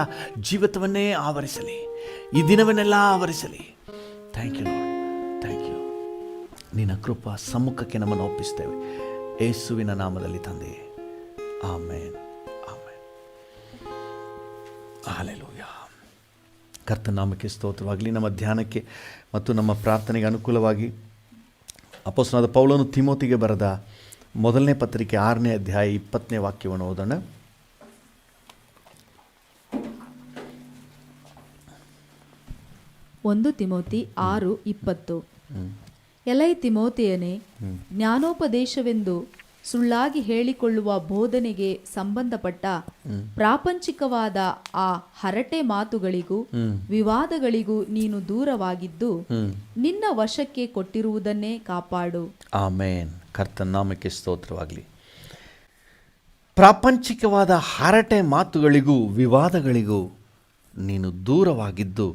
ಜೀವಿತವನ್ನೇ ಆವರಿಸಲಿ, ಈ ದಿನವನ್ನೆಲ್ಲ ಆವರಿಸಲಿ. Thank you Lord. ನಿನ್ನ ಕೃಪಾ ಸಮ್ಮುಖಕ್ಕೆ ನಮ್ಮನ್ನು ಒಪ್ಪಿಸ್ತೇವೆ, ಯೇಸುವಿನ ನಾಮದಲ್ಲಿ ತಂದೆಯೇ, ಆಮೇನ್. ಹಲ್ಲೆಲೂಯ. ಕರ್ತನ ನಾಮಕ್ಕೆ ಸ್ತೋತ್ರವಾಗಲಿ. ನಮ್ಮ ಧ್ಯಾನಕ್ಕೆ ಮತ್ತು ನಮ್ಮ ಪ್ರಾರ್ಥನೆಗೆ ಅನುಕೂಲವಾಗಿ ಅಪೊಸ್ತಲನಾದ ಪೌಲನು ತಿಮೋತಿಗೆ ಬರೆದ ಮೊದಲನೇ ಪತ್ರಿಕೆ 6ನೇ ಅಧ್ಯಾಯ 20ನೇ ವಾಕ್ಯವನ್ನು ಓದೋಣ. 1 ತಿಮೋತಿ 6:20. ಎಲೈ ತಿಮೋತಿಯನೇ, ಜ್ಞಾನೋಪದೇಶವೆಂದು ಸುಳ್ಳಾಗಿ ಹೇಳಿಕೊಳ್ಳುವ ಬೋಧನೆಗೆ ಸಂಬಂಧಪಟ್ಟ ಪ್ರಾಪಂಚಿಕವಾದ ಆ ಹರಟೆ ಮಾತುಗಳಿಗೂ ವಿವಾದಗಳಿಗೂ ನೀನು ದೂರವಾಗಿದ್ದು ನಿನ್ನ ವಶಕ್ಕೆ ಕೊಟ್ಟಿರುವುದನ್ನೇ ಕಾಪಾಡು. ಆಮೇನ್. ಕರ್ತನ ನಾಮಕ್ಕೆ ಸ್ತೋತ್ರವಾಗಲಿ. ಪ್ರಾಪಂಚಿಕವಾದ ಹರಟೆ ಮಾತುಗಳಿಗೂ ವಿವಾದಗಳಿಗೂ ನೀನು ದೂರವಾಗಿದ್ದು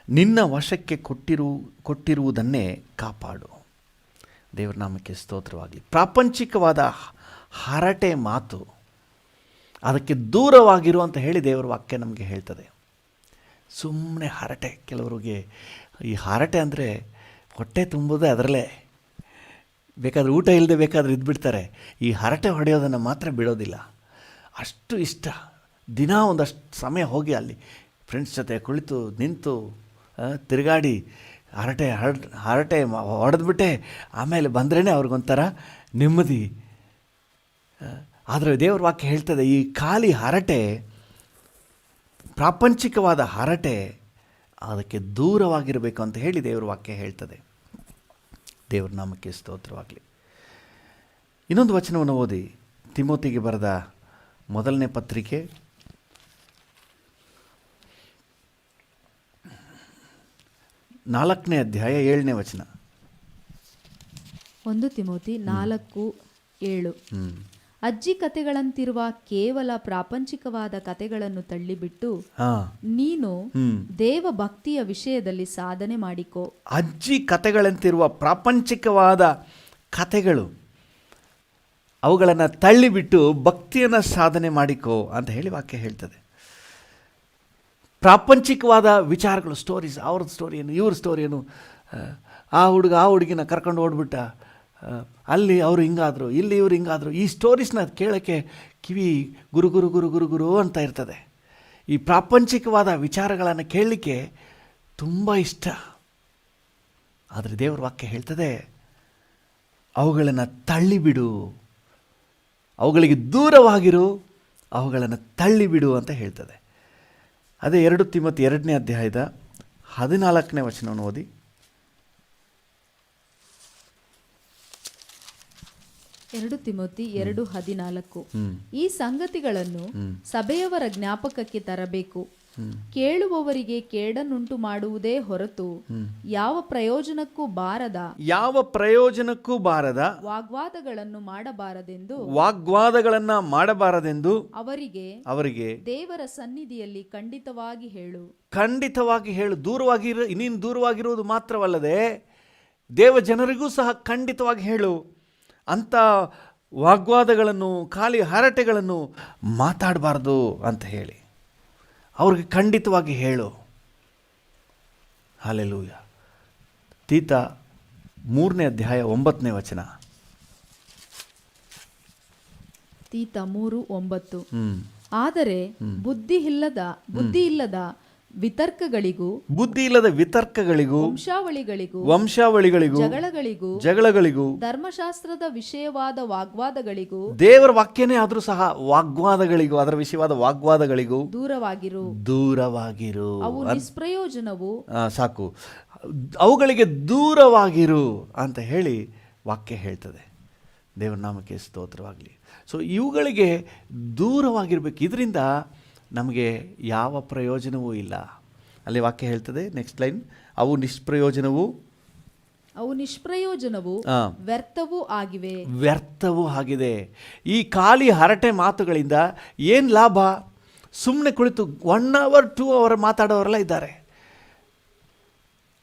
ನಿನ್ನ ವಶಕ್ಕೆ ಕೊಟ್ಟಿರುವುದನ್ನೇ ಕಾಪಾಡು. ದೇವರ ನಾಮಕ್ಕೆ ಸ್ತೋತ್ರವಾಗಲಿ. ಪ್ರಾಪಂಚಿಕವಾದ ಹರಟೆ ಮಾತು, ಅದಕ್ಕೆ ದೂರವಾಗಿರು ಅಂತ ಹೇಳಿ ದೇವರ ವಾಕ್ಯ ನಮಗೆ ಹೇಳ್ತದೆ. ಸುಮ್ಮನೆ ಹರಟೆ, ಕೆಲವರಿಗೆ ಈ ಹರಟೆ ಅಂದರೆ ಹೊಟ್ಟೆ ತುಂಬೋದೇ ಅದರಲ್ಲೇ, ಬೇಕಾದ್ರೆ ಊಟ ಇಲ್ಲದೆ ಬೇಕಾದ್ರೆ ಇದ್ಬಿಡ್ತಾರೆ. ಈ ಹರಟೆ ಹೊಡೆಯೋದನ್ನು ಮಾತ್ರ ಬಿಡೋದಿಲ್ಲ, ಅಷ್ಟು ಇಷ್ಟ. ದಿನ ಒಂದಷ್ಟು ಸಮಯ ಹೋಗಿ ಅಲ್ಲಿ ಫ್ರೆಂಡ್ಸ್ ಜೊತೆ ಕುಳಿತು ನಿಂತು ತಿರುಗಾಡಿ ಹರಟೆ ಹೊಡೆದ್ಬಿಟ್ಟೆ ಆಮೇಲೆ ಬಂದ್ರೇ ಅವ್ರಿಗೊಂಥರ ನೆಮ್ಮದಿ. ಆದರೆ ದೇವ್ರ ವಾಕ್ಯ ಹೇಳ್ತದೆ, ಈ ಖಾಲಿ ಹರಟೆ, ಪ್ರಾಪಂಚಿಕವಾದ ಹರಟೆ, ಅದಕ್ಕೆ ದೂರವಾಗಿರಬೇಕು ಅಂತ ಹೇಳಿ ದೇವ್ರ ವಾಕ್ಯ ಹೇಳ್ತದೆ. ದೇವ್ರ ನಾಮಕ್ಕೆ ಸ್ತೋತ್ರವಾಗಲಿ. ಇನ್ನೊಂದು ವಚನವನ್ನು ಓದಿ, ತಿಮೋತಿಗೆ ಬರೆದ ಮೊದಲನೇ ಪತ್ರಿಕೆ 4ನೇ ಅಧ್ಯಾಯ 7ನೇ ವಚನ. 1 ತಿಮೋತಿ 4:7. ಅಜ್ಜಿ ಕತೆಗಳಂತಿರುವ ಕೇವಲ ಪ್ರಾಪಂಚಿಕವಾದ ಕತೆಗಳನ್ನು ತಳ್ಳಿಬಿಟ್ಟು ನೀನು ದೇವ ಭಕ್ತಿಯ ವಿಷಯದಲ್ಲಿ ಸಾಧನೆ ಮಾಡಿಕೋ. ಅಜ್ಜಿ ಕತೆಗಳಂತಿರುವ ಪ್ರಾಪಂಚಿಕವಾದ ಕತೆಗಳು, ಅವುಗಳನ್ನು ತಳ್ಳಿಬಿಟ್ಟು ಭಕ್ತಿಯನ್ನು ಸಾಧನೆ ಮಾಡಿಕೋ ಅಂತ ಹೇಳಿ ವಾಕ್ಯ ಹೇಳ್ತದೆ. ಪ್ರಾಪಂಚಿಕವಾದ ವಿಚಾರಗಳು, ಸ್ಟೋರೀಸ್, ಅವ್ರದ್ದು ಸ್ಟೋರಿ ಏನು, ಇವ್ರ ಸ್ಟೋರಿ ಏನು, ಆ ಹುಡುಗಿನ ಕರ್ಕೊಂಡು ಓಡ್ಬಿಟ್ಟ, ಅಲ್ಲಿ ಅವರು ಹಿಂಗಾದರು, ಇಲ್ಲಿ ಇವರು ಹಿಂಗಾದರು, ಈ ಸ್ಟೋರೀಸ್ನ ಕೇಳೋಕ್ಕೆ ಕಿವಿ ಗುರು ಗುರು ಗುರು ಗುರು ಗುರು ಅಂತ ಇರ್ತದೆ. ಈ ಪ್ರಾಪಂಚಿಕವಾದ ವಿಚಾರಗಳನ್ನು ಕೇಳಲಿಕ್ಕೆ ತುಂಬ ಇಷ್ಟ. ಆದರೆ ದೇವರ ವಾಕ್ಯ ಹೇಳ್ತದೆ, ಅವುಗಳನ್ನು ತಳ್ಳಿಬಿಡು, ಅವುಗಳಿಗೆ ದೂರವಾಗಿರು, ಅವುಗಳನ್ನು ತಳ್ಳಿಬಿಡು ಅಂತ ಹೇಳ್ತದೆ. ಅದೇ 2 ತಿಮೋತಿ 2ನೇ ಅಧ್ಯಾಯದ 14ನೇ ವಚನವನ್ನು ಓದಿ. 2 ತಿಮೋತಿ 2:14. ಈ ಸಂಗತಿಗಳನ್ನು ಸಭೆಯವರ ಜ್ಞಾಪಕಕ್ಕೆ ತರಬೇಕು. ಕೇಳುವವರಿಗೆ ಕೇಡನ್ನುಂಟು ಮಾಡುವುದೇ ಹೊರತು ಯಾವ ಪ್ರಯೋಜನಕ್ಕೂ ಬಾರದ ವಾಗ್ವಾದಗಳನ್ನು ಮಾಡಬಾರದೆಂದು ಅವರಿಗೆ ದೇವರ ಸನ್ನಿಧಿಯಲ್ಲಿ ಖಂಡಿತವಾಗಿ ಹೇಳು. ನೀನು ದೂರವಾಗಿರುವುದು ಮಾತ್ರವಲ್ಲದೆ ದೇವ ಜನರಿಗೂ ಸಹ ಖಂಡಿತವಾಗಿ ಹೇಳು. ಅಂಥ ವಾಗ್ವಾದಗಳನ್ನು, ಖಾಲಿ ಹರಟೆಗಳನ್ನು ಮಾತಾಡಬಾರ್ದು ಅಂತ ಹೇಳಿ ಅವ್ರಿಗೆ ಖಂಡಿತವಾಗಿ ಹೇಳು. ಹಲ್ಲೆಲೂಯಾ. ತೀತ 3ನೇ ಅಧ್ಯಾಯ 9ನೇ ವಚನ. ತೀತ 3:9. ಆದರೆ ಬುದ್ಧಿ ಇಲ್ಲದ ವಿತರ್ಕಗಳಿಗೂ ವಂಶಾವಳಿಗಳಿಗೂ ಜಗಳಗಳಿಗೂ ಧರ್ಮಶಾಸ್ತ್ರದ ವಿಷಯವಾದ ವಾಗ್ವಾದಗಳಿಗೂ, ದೇವರ ವಾಕ್ಯನೇ ಆದರೂ ಸಹ ವಾಗ್ವಾದಗಳಿಗೂ, ಅದರ ವಿಷಯವಾದ ವಾಗ್ವಾದಗಳಿಗೂ ದೂರವಾಗಿರು. ಅವು ನಿಷ್ಪ್ರಯೋಜನವು. ಸಾಕು, ಅವುಗಳಿಗೆ ದೂರವಾಗಿರು ಅಂತ ಹೇಳಿ ವಾಕ್ಯ ಹೇಳ್ತದೆ. ದೇವರ ನಾಮಕ್ಕೆ ಸ್ತೋತ್ರವಾಗಲಿ. ಸೊ ಇವುಗಳಿಗೆ ದೂರವಾಗಿರಬೇಕು. ಇದರಿಂದ ನಮಗೆ ಯಾವ ಪ್ರಯೋಜನವೂ ಇಲ್ಲ. ಅಲ್ಲಿ ವಾಕ್ಯ ಹೇಳ್ತದೆ, ನೆಕ್ಸ್ಟ್ ಲೈನ್, ಅವು ನಿಷ್ಪ್ರಯೋಜನವು ವ್ಯರ್ಥವೂ ಆಗಿದೆ. ಈ ಖಾಲಿ ಹರಟೆ ಮಾತುಗಳಿಂದ ಏನು ಲಾಭ? ಸುಮ್ಮನೆ ಕುಳಿತು 1 hour 2 hour ಮಾತಾಡೋರೆಲ್ಲ ಇದ್ದಾರೆ.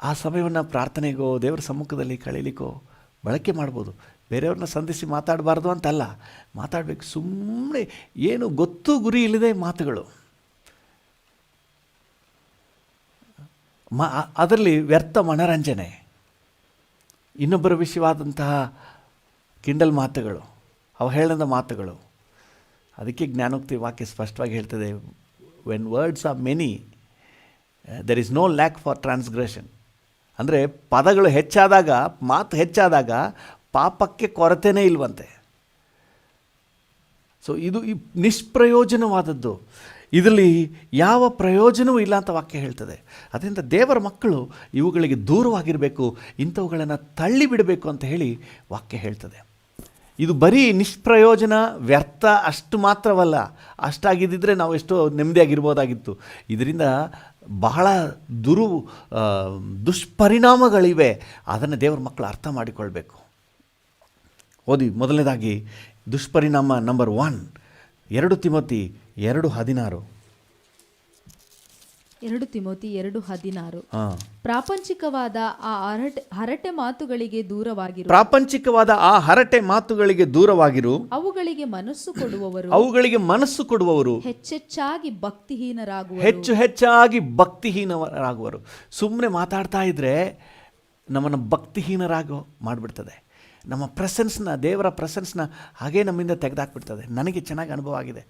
ಆ ಸಮಯವನ್ನು ಪ್ರಾರ್ಥನೆಗೋ ದೇವರ ಸಮ್ಮುಖದಲ್ಲಿ ಕಳೀಲಿಕ್ಕೋ ಬಳಕೆ ಮಾಡ್ಬೋದು. ಬೇರೆಯವ್ರನ್ನ ಸಂಧಿಸಿ ಮಾತಾಡಬಾರ್ದು ಅಂತಲ್ಲ, ಮಾತಾಡಬೇಕು. ಸುಮ್ಮನೆ ಏನು ಗೊತ್ತು ಗುರಿ ಇಲ್ಲದೆ ಮಾತುಗಳು, ಅದರಲ್ಲಿ ವ್ಯರ್ಥ ಮನರಂಜನೆ, ಇನ್ನೊಬ್ಬರ ವಿಷಯವಾದಂತಹ ಕಿಂಡಲ್ ಮಾತುಗಳು, ಅವಹೇಳನದ ಮಾತುಗಳು. ಅದಕ್ಕೆ ಜ್ಞಾನೋಕ್ತಿ ವಾಕ್ಯ ಸ್ಪಷ್ಟವಾಗಿ ಹೇಳ್ತದೆ, when words are many there is no lack for transgression. ಅಂದರೆ ಪದಗಳು ಹೆಚ್ಚಾದಾಗ, ಮಾತು ಹೆಚ್ಚಾದಾಗ ಪಾಪಕ್ಕೆ ಕೊರತೆನೇ ಇಲ್ವಂತೆ. ಸೊ ಇದು ನಿಷ್ಪ್ರಯೋಜನವಾದದ್ದು. ಇದರಲ್ಲಿ ಯಾವ ಪ್ರಯೋಜನವೂ ಇಲ್ಲ ಅಂತ ವಾಕ್ಯ ಹೇಳ್ತದೆ. ಅದರಿಂದ ದೇವರ ಮಕ್ಕಳು ಇವುಗಳಿಗೆ ದೂರವಾಗಿರಬೇಕು, ಇಂಥವುಗಳನ್ನು ತಳ್ಳಿಬಿಡಬೇಕು ಅಂತ ಹೇಳಿ ವಾಕ್ಯ ಹೇಳ್ತದೆ. ಇದು ಬರೀ ನಿಷ್ಪ್ರಯೋಜನ, ವ್ಯರ್ಥ ಅಷ್ಟು ಮಾತ್ರವಲ್ಲ. ಅಷ್ಟಾಗಿದ್ದಿದ್ರೆ ನಾವು ಎಷ್ಟೋ ನೆಮ್ಮದಿಯಾಗಿರ್ಬೋದಾಗಿತ್ತು. ಇದರಿಂದ ಬಹಳ ದುಷ್ಪರಿಣಾಮಗಳಿವೆ. ಅದನ್ನು ದೇವರ ಮಕ್ಕಳು ಅರ್ಥ ಮಾಡಿಕೊಳ್ಬೇಕು. ಓದಿ. ಮೊದಲನೇದಾಗಿ ದುಷ್ಪರಿಣಾಮ ನಂಬರ್ 1, 2 ತಿಮೋತಿ 2:16. 2 ತಿಮೋತಿ 2:16. ಪ್ರಾಪಂಚಿಕವಾದ ಆ ಹರಟೆ ಮಾತುಗಳಿಗೆ ದೂರವಾಗಿರು. ಪ್ರಾಪಂಚಿಕವಾದ ಆ ಹರಟೆ ಮಾತುಗಳಿಗೆ ದೂರವಾಗಿರು. ಅವುಗಳಿಗೆ ಮನಸ್ಸು ಕೊಡುವವರು ಹೆಚ್ಚೆಚ್ಚಾಗಿ ಭಕ್ತಿಹೀನರಾಗುವರು. ಸುಮ್ಮನೆ ಮಾತಾಡ್ತಾ ಇದ್ರೆ ನಮ್ಮನ್ನು ಭಕ್ತಿಹೀನರಾಗಿ ಮಾಡಿಬಿಡ್ತದೆ. ನಮ್ಮ ಪ್ರೆಸೆನ್ಸ್ನ, ದೇವರ ಪ್ರೆಸೆನ್ಸ್ನ ಹಾಗೇ ನಮ್ಮಿಂದ ತೆಗೆದಾಕ್ಬಿಡ್ತದೆ. ನನಗೆ ಚೆನ್ನಾಗಿ ಅನುಭವ ಆಗಿದೆ.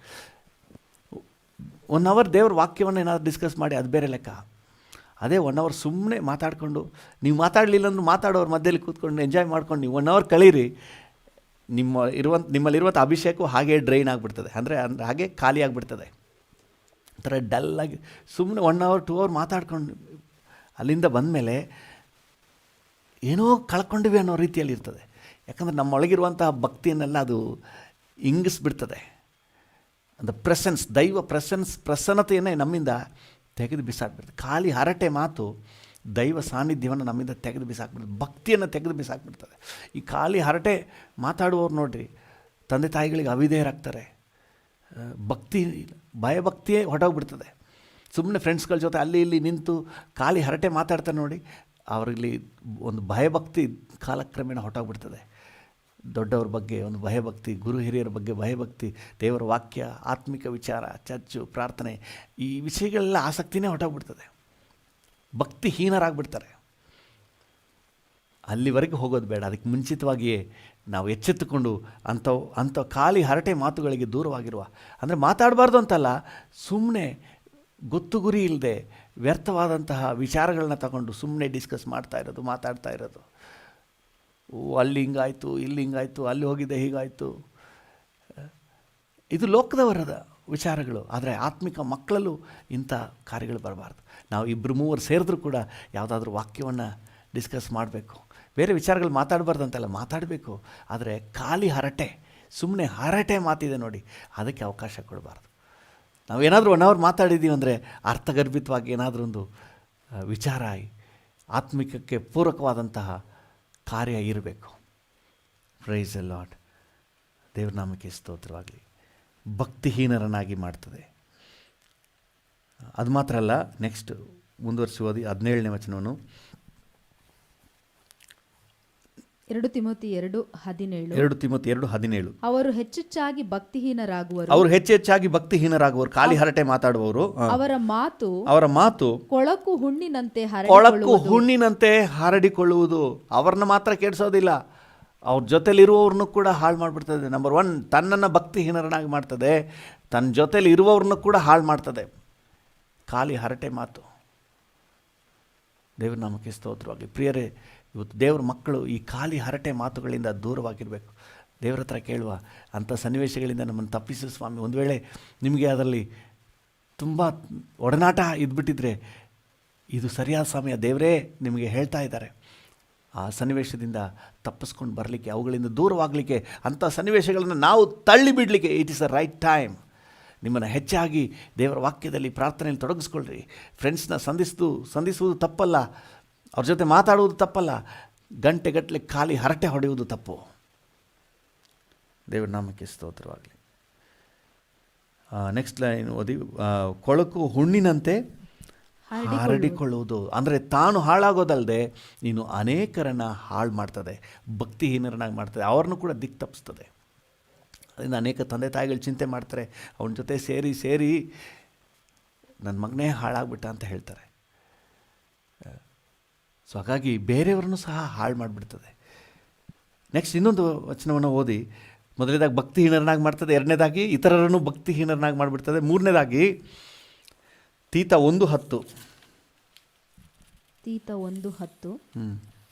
1 ಅವರ್ ದೇವ್ರ ವಾಕ್ಯವನ್ನು ಏನಾದರೂ ಡಿಸ್ಕಸ್ ಮಾಡಿ ಅದು ಬೇರೆ ಲೆಕ್ಕ. ಅದೇ 1 ಅವರ್ ಸುಮ್ಮನೆ ಮಾತಾಡಿಕೊಂಡು, ನೀವು ಮಾತಾಡಲಿಲ್ಲ ಅಂದ್ರೂ ಮಾತಾಡೋರು ಮಧ್ಯದಲ್ಲಿ ಕೂತ್ಕೊಂಡು ಎಂಜಾಯ್ ಮಾಡ್ಕೊಂಡು ನೀವು 1 ಅವರ್ ಕಳೀರಿ. ನಿಮ್ಮಲ್ಲಿರುವಂಥ ಅಭಿಷೇಕವು ಹಾಗೇ ಡ್ರೈನ್ ಆಗಿಬಿಡ್ತದೆ. ಅಂದರೆ ಹಾಗೆ ಖಾಲಿ ಆಗಿಬಿಡ್ತದೆ. ಒಂಥರ ಡಲ್ಲಾಗಿ ಸುಮ್ಮನೆ 1 ಅವರ್ 2 ಅವರ್ ಮಾತಾಡ್ಕೊಂಡು ಅಲ್ಲಿಂದ ಬಂದಮೇಲೆ ಏನೋ ಕಳ್ಕೊಂಡಿವೆ ಅನ್ನೋ ರೀತಿಯಲ್ಲಿ ಇರ್ತದೆ. ಯಾಕಂದರೆ ನಮ್ಮೊಳಗಿರುವಂತಹ ಭಕ್ತಿಯನ್ನೆಲ್ಲ ಅದು ಇಂಗಿಸ್ಬಿಡ್ತದೆ. அந்த ಪ್ರೆಸೆನ್ಸ್, ದೈವ ಪ್ರಸನ್ನತೆಯನ್ನೇ ನಮ್ಮಿಂದ ತೆಗೆದು ಬಿಸಾಕ್ಬಿಡ್ತದೆ. ಖಾಲಿ ಹರಟೆ ಮಾತು ದೈವ ಸಾನ್ನಿಧ್ಯವನ್ನು ನಮ್ಮಿಂದ ತೆಗೆದು ಬಿಸಾಕ್ಬಿಡ್ತದೆ, ಭಕ್ತಿಯನ್ನು ತೆಗೆದು ಬಿಸಾಕ್ಬಿಡ್ತದೆ. ಈ ಖಾಲಿ ಹರಟೆ ಮಾತಾಡುವವ್ರು ನೋಡ್ರಿ, ತಂದೆ ತಾಯಿಗಳಿಗೆ ಅವಿಧೇಯರಾಗ್ತಾರೆ. ಭಯಭಕ್ತಿಯೇ ಹೊರಟೋಗ್ಬಿಡ್ತದೆ. ಸುಮ್ಮನೆ ಫ್ರೆಂಡ್ಸ್ಗಳ ಜೊತೆ ಅಲ್ಲಿ ಇಲ್ಲಿ ನಿಂತು ಖಾಲಿ ಹರಟೆ ಮಾತಾಡ್ತಾರೆ ನೋಡಿ, ಅವರಲ್ಲಿ ಒಂದು ಭಯಭಕ್ತಿ ಕಾಲಕ್ರಮೇಣ ಹೊರಟೋಗ್ಬಿಡ್ತದೆ. ದೊಡ್ಡವ್ರ ಬಗ್ಗೆ ಒಂದು ಭಯಭಕ್ತಿ, ಗುರು ಹಿರಿಯರ ಬಗ್ಗೆ ಭಯಭಕ್ತಿ, ದೇವರ ವಾಕ್ಯ, ಆತ್ಮಿಕ ವಿಚಾರ, ಚರ್ಚು, ಪ್ರಾರ್ಥನೆ, ಈ ವಿಷಯಗಳೆಲ್ಲ ಆಸಕ್ತಿನೇ ಹೊರಟೋಗ್ಬಿಡ್ತದೆ. ಭಕ್ತಿಹೀನರಾಗ್ಬಿಡ್ತಾರೆ. ಅಲ್ಲಿವರೆಗೆ ಹೋಗೋದು ಬೇಡ. ಅದಕ್ಕೆ ಮುಂಚಿತವಾಗಿಯೇ ನಾವು ಎಚ್ಚೆತ್ತುಕೊಂಡು ಅಂಥ ಖಾಲಿ ಹರಟೆ ಮಾತುಗಳಿಗೆ ದೂರವಾಗಿರುವ, ಅಂದರೆ ಮಾತಾಡಬಾರ್ದು ಅಂತಲ್ಲ, ಸುಮ್ಮನೆ ಗೊತ್ತು ಗುರಿ ಇಲ್ಲದೆ ವ್ಯರ್ಥವಾದಂತಹ ವಿಚಾರಗಳನ್ನ ತಗೊಂಡು ಸುಮ್ಮನೆ ಡಿಸ್ಕಸ್ ಮಾತಾಡ್ತಾ ಇರೋದು. ಅಲ್ಲಿ ಹಿಂಗಾಯಿತು, ಇಲ್ಲಿ ಹಿಂಗಾಯಿತು, ಅಲ್ಲಿ ಹೋಗಿದ್ದೆ ಹೀಗಾಯಿತು. ಇದು ಲೋಕದವರದ ವಿಚಾರಗಳು. ಆದರೆ ಆತ್ಮಿಕ ಮಕ್ಕಳಲ್ಲೂ ಇಂಥ ಕಾರ್ಯಗಳು ಬರಬಾರ್ದು. ನಾವು 2-3 ಸೇರಿದ್ರೂ ಕೂಡ ಯಾವುದಾದ್ರೂ ವಾಕ್ಯವನ್ನು ಡಿಸ್ಕಸ್ ಮಾಡಬೇಕು. ಬೇರೆ ವಿಚಾರಗಳು ಮಾತಾಡಬಾರ್ದು ಅಂತೆಲ್ಲ ಮಾತಾಡಬೇಕು. ಆದರೆ ಖಾಲಿ ಹರಟೆ, ಸುಮ್ಮನೆ ಹರಟೆ ಮಾತಿದೆ ನೋಡಿ, ಅದಕ್ಕೆ ಅವಕಾಶ ಕೊಡಬಾರ್ದು. ನಾವು ಏನಾದರೂ 1 ಅವರ್ ಮಾತಾಡಿದ್ದೀವಿ ಅಂದರೆ ಅರ್ಥಗರ್ಭಿತವಾಗಿ ಏನಾದರೂ ಒಂದು ವಿಚಾರ, ಆತ್ಮಿಕಕ್ಕೆ ಪೂರಕವಾದಂತಹ ಕಾರ್ಯ ಇರಬೇಕು. Praise the Lord. ದೇವ್ರ ನಾಮಕ್ಕೆ ಸ್ತೋತ್ರವಾಗಲಿ. ಭಕ್ತಿಹೀನರನ್ನಾಗಿ ಮಾಡ್ತದೆ. ಅದು ಮಾತ್ರ ಅಲ್ಲ, ನೆಕ್ಸ್ಟ್ ಮುಂದುವರಿಸಿ ಓದಿ 17ನೇ ವಚನವನ್ನು. 2 ತಿಮೋತಿ 2:17. 2 ತಿಮೋತಿ 2:17. ಅವರು ಹೆಚ್ಚೆಚ್ಚಾಗಿ ಭಕ್ತಿಹೀನರಾಗುವರು, ಖಾಲಿ ಹರಟೆ ಮಾತಾಡುವವರು. ಅವರ ಮಾತು ಕೊಳಕು ಹುಣ್ಣಿನಂತೆ ಹರಡಿಕೊಳ್ಳುವುದು. ಅವ್ರನ್ನ ಮಾತ್ರ ಕೆಡಿಸೋದಿಲ್ಲ, ಅವ್ರ ಜೊತೆಲಿರುವವ್ರನ್ನೂ ಕೂಡ ಹಾಳು ಮಾಡಿಬಿಡ್ತದೆ. ನಂಬರ್ 1, ತನ್ನನ್ನು ಭಕ್ತಿಹೀನರನ್ನಾಗಿ ಮಾಡ್ತದೆ, ತನ್ನ ಜೊತೆಲಿ ಇರುವವ್ರನ್ನೂ ಕೂಡ ಹಾಳು ಮಾಡ್ತದೆ. ಖಾಲಿ ಹರಟೆ ಮಾತು. ದೇವ್ರ ನಾಮಕ್ಕೆ ಸ್ತೋತ್ರವಾಗಲಿ. ಪ್ರಿಯರೇ, ಇವತ್ತು ದೇವ್ರ ಮಕ್ಕಳು ಈ ಖಾಲಿ ಹರಟೆ ಮಾತುಗಳಿಂದ ದೂರವಾಗಿರಬೇಕು. ದೇವರ ಹತ್ರ ಕೇಳುವ, ಅಂಥ ಸನ್ನಿವೇಶಗಳಿಂದ ನಮ್ಮನ್ನು ತಪ್ಪಿಸು ಸ್ವಾಮಿ. ಒಂದು ವೇಳೆ ನಿಮಗೆ ಅದರಲ್ಲಿ ತುಂಬ ಒಡನಾಟ ಇದ್ಬಿಟ್ಟಿದ್ರೆ ಇದು ಸರಿಯಾದ ಸಮಯ. ದೇವರೇ ನಿಮಗೆ ಹೇಳ್ತಾ ಇದ್ದಾರೆ, ಆ ಸನ್ನಿವೇಶದಿಂದ ತಪ್ಪಿಸ್ಕೊಂಡು ಬರಲಿಕ್ಕೆ, ಅವುಗಳಿಂದ ದೂರವಾಗಲಿಕ್ಕೆ, ಅಂಥ ಸನ್ನಿವೇಶಗಳನ್ನು ನಾವು ತಳ್ಳಿಬಿಡಲಿಕ್ಕೆ it is a right time. ನಿಮ್ಮನ್ನು ಹೆಚ್ಚಾಗಿ ದೇವರ ವಾಕ್ಯದಲ್ಲಿ ಪ್ರಾರ್ಥನೆಯಲ್ಲಿ ತೊಡಗಿಸ್ಕೊಳ್ರಿ. ಫ್ರೆಂಡ್ಸ್ನ ಸಂಧಿಸುವುದು ತಪ್ಪಲ್ಲ, ಅವ್ರ ಜೊತೆ ಮಾತಾಡುವುದು ತಪ್ಪಲ್ಲ, ಗಂಟೆಗಟ್ಟಲೆ ಖಾಲಿ ಹರಟೆ ಹೊಡೆಯುವುದು ತಪ್ಪು. ದೇವರ ನಾಮಕ್ಕೆ ಸ್ತೋತ್ರವಾಗಲಿ. ನೆಕ್ಸ್ಟ್ ಲೈನ್ ಓದಿ. ಕೊಳಕು ಹುಣ್ಣಿನಂತೆ ಹರಡಿಕೊಳ್ಳುವುದು ಅಂದರೆ ತಾನು ಹಾಳಾಗೋದಲ್ಲದೆ ನೀನು ಅನೇಕರನ್ನ ಹಾಳು ಮಾಡ್ತದೆ, ಭಕ್ತಿಹೀನರನ್ನಾಗಿ ಮಾಡ್ತದೆ, ಅವ್ರನ್ನೂ ಕೂಡ ದಿಕ್ಕು ತಪ್ಪಿಸ್ತದೆ. ಅದರಿಂದ ಅನೇಕ ತಂದೆ ತಾಯಿಗಳು ಚಿಂತೆ ಮಾಡ್ತಾರೆ, ಅವನ ಜೊತೆ ಸೇರಿ ನನ್ನ ಮಗನೇ ಹಾಳಾಗ್ಬಿಟ್ಟ ಅಂತ ಹೇಳ್ತಾರೆ. ಸೊ ಹಾಗಾಗಿ ಬೇರೆಯವ್ರನ್ನೂ ಸಹ ಹಾಳು ಮಾಡಿಬಿಡ್ತದೆ. ನೆಕ್ಸ್ಟ್ ಇನ್ನೊಂದು ವಚನವನ್ನು ಓದಿ. ಮೊದಲನೇದಾಗಿ ಭಕ್ತಿಹೀನರನ್ನಾಗಿ ಮಾಡ್ತದೆ, ಎರಡನೇದಾಗಿ ಇತರರನ್ನು ಭಕ್ತಿಹೀನರನ್ನಾಗಿ ಮಾಡಿಬಿಡ್ತದೆ, ಮೂರನೇದಾಗಿ ತೀತ 1:10. ತೀತ 1:10.